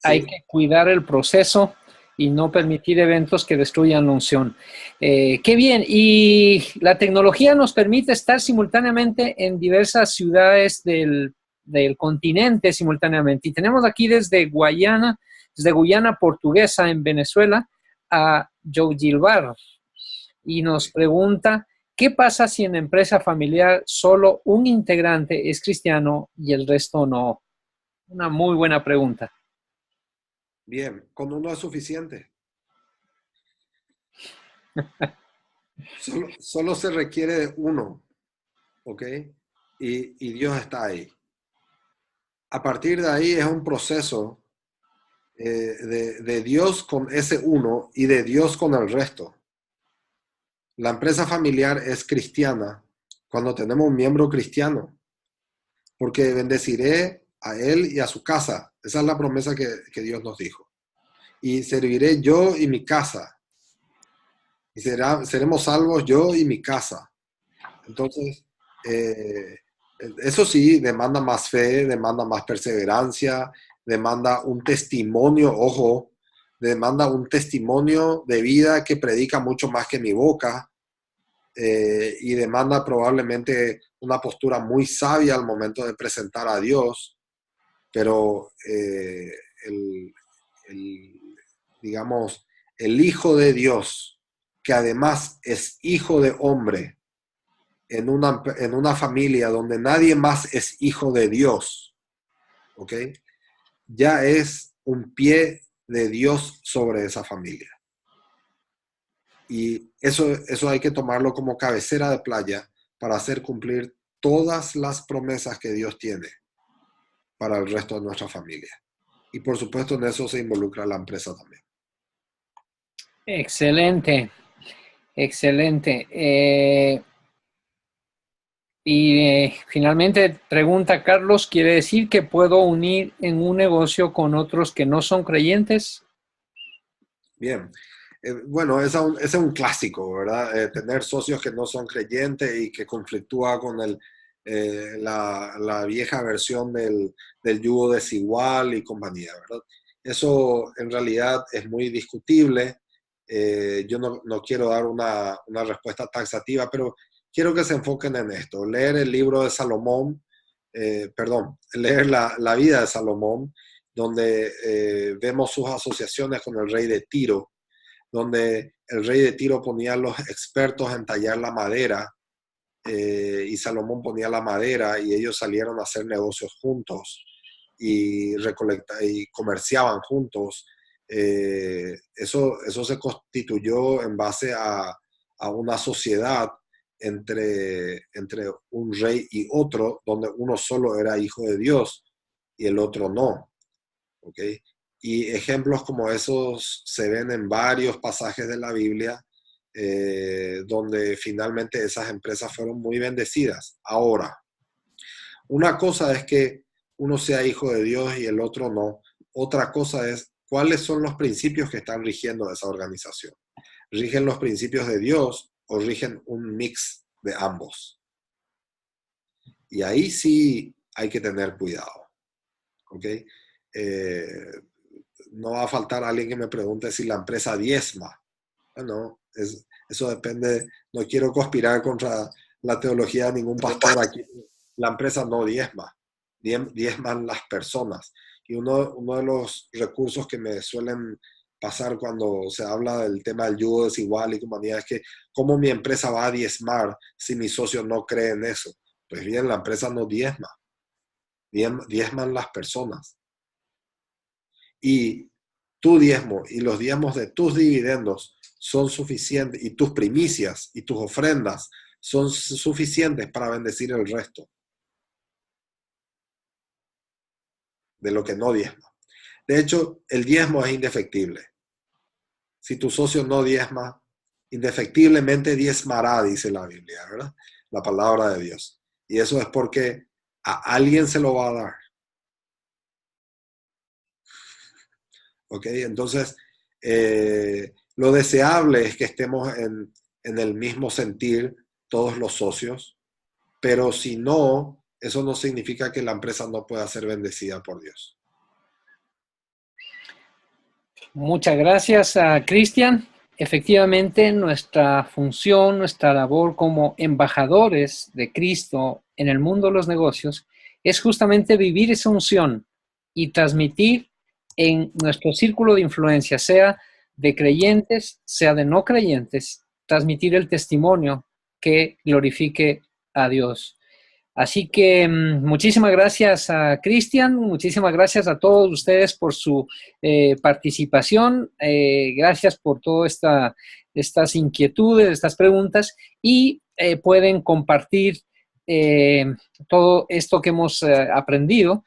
hay que cuidar el proceso y no permitir eventos que destruyan la unción. ¡Qué bien! Y la tecnología nos permite estar simultáneamente en diversas ciudades del continente simultáneamente. Y tenemos aquí desde Guyana Portuguesa en Venezuela a Joe Gilbar. Y nos pregunta, ¿qué pasa si en empresa familiar solo un integrante es cristiano y el resto no? Una muy buena pregunta. Bien, con uno es suficiente. Solo se requiere de uno, ¿ok? Y Dios está ahí. A partir de ahí es un proceso de Dios con ese uno y de Dios con el resto. La empresa familiar es cristiana cuando tenemos un miembro cristiano, porque bendeciré a él y a su casa. Esa es la promesa que Dios nos dijo. Y serviré yo y mi casa. Y seremos salvos yo y mi casa. Entonces, eso sí, demanda más fe, demanda más perseverancia, demanda un testimonio, ojo, demanda un testimonio de vida que predica mucho más que mi boca, y demanda probablemente una postura muy sabia al momento de presentar a Dios, pero digamos, el Hijo de Dios, que además es hijo de hombre, en una familia donde nadie más es hijo de Dios, ¿ok? Ya es un pie de Dios sobre esa familia. Y eso hay que tomarlo como cabecera de playa para hacer cumplir todas las promesas que Dios tiene para el resto de nuestra familia. Y por supuesto en eso se involucra la empresa también. Excelente, excelente. Finalmente, pregunta Carlos, ¿quiere decir que puedo unir en un negocio con otros que no son creyentes? Bien. Bueno, ese es un clásico, ¿verdad? Tener socios que no son creyentes y que conflictúa con la vieja versión del yugo desigual y compañía, ¿verdad? Eso en realidad es muy discutible. Yo no quiero dar una respuesta taxativa, pero quiero que se enfoquen en esto. Leer el libro de Salomón, leer la vida de Salomón, donde vemos sus asociaciones con el rey de Tiro, donde el rey de Tiro ponía a los expertos en tallar la madera, y Salomón ponía la madera y ellos salieron a hacer negocios juntos y comerciaban juntos. Eso se constituyó en base a una sociedad entre un rey y otro, donde uno solo era hijo de Dios y el otro no. ¿Ok? Y ejemplos como esos se ven en varios pasajes de la Biblia, donde finalmente esas empresas fueron muy bendecidas. Ahora, una cosa es que uno sea hijo de Dios y el otro no. Otra cosa es cuáles son los principios que están rigiendo esa organización. ¿Rigen los principios de Dios o rigen un mix de ambos? Y ahí sí hay que tener cuidado. ¿Ok? No va a faltar alguien que me pregunte si la empresa diezma. Bueno, eso depende. No quiero conspirar contra la teología de ningún pastor aquí. La empresa no diezma, diezman las personas. Y uno de los recursos que me suelen pasar cuando se habla del tema del yugo desigual y compañía es que ¿cómo mi empresa va a diezmar si mi socio no cree en eso? Pues bien, la empresa no diezma, diezman las personas. Y tu diezmo y los diezmos de tus dividendos son suficientes, y tus primicias y tus ofrendas son suficientes para bendecir el resto de lo que no diezma. De hecho, el diezmo es indefectible. Si tu socio no diezma, indefectiblemente diezmará, dice la Biblia, ¿verdad? La palabra de Dios. Y eso es porque a alguien se lo va a dar. ¿Ok? Entonces, lo deseable es que estemos en el mismo sentir todos los socios, pero si no, eso no significa que la empresa no pueda ser bendecida por Dios. Muchas gracias a Cristian. Efectivamente, nuestra función, nuestra labor como embajadores de Cristo en el mundo de los negocios es justamente vivir esa unción y transmitir en nuestro círculo de influencia, sea de creyentes, sea de no creyentes, transmitir el testimonio que glorifique a Dios. Así que muchísimas gracias a Cristian, muchísimas gracias a todos ustedes por su participación, gracias por todas estas inquietudes, estas preguntas, y pueden compartir todo esto que hemos aprendido.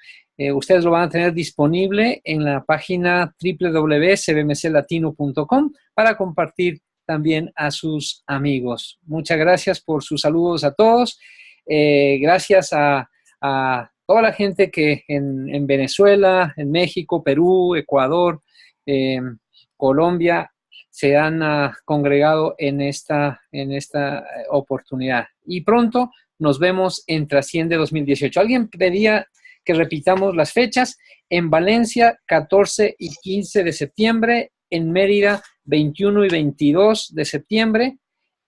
Ustedes lo van a tener disponible en la página www.cbmclatino.com para compartir también a sus amigos. Muchas gracias por sus saludos a todos. Gracias a toda la gente que en Venezuela, en México, Perú, Ecuador, Colombia, se han congregado en esta oportunidad. Y pronto nos vemos en Trasciende 2018. Alguien pedía que repitamos las fechas. En Valencia, 14 y 15 de septiembre. En Mérida, 21 y 22 de septiembre.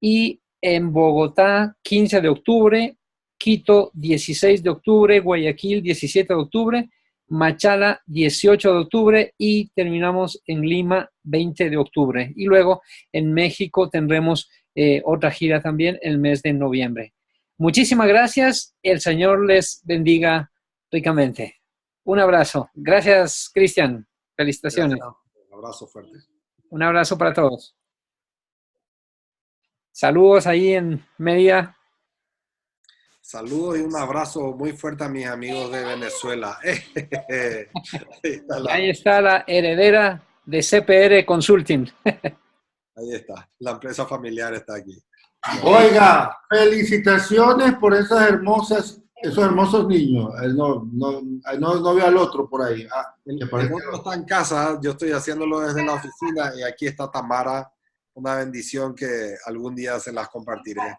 Y en Bogotá, 15 de octubre. Quito, 16 de octubre. Guayaquil, 17 de octubre. Machala, 18 de octubre. Y terminamos en Lima, 20 de octubre. Y luego en México tendremos otra gira también el mes de noviembre. Muchísimas gracias. El Señor les bendiga ricamente. Un abrazo. Gracias, Cristian. Felicitaciones. Gracias. Un abrazo fuerte. Un abrazo para todos. Saludos ahí en Mérida. Saludos y un abrazo muy fuerte a mis amigos de Venezuela. Ahí está la heredera de CPR Consulting. Ahí está. La empresa familiar está aquí. Oiga, felicitaciones por esos hermosos niños. No veo al otro por ahí. El otro está en casa, yo estoy haciéndolo desde la oficina y aquí está Tamara, una bendición que algún día se las compartiré.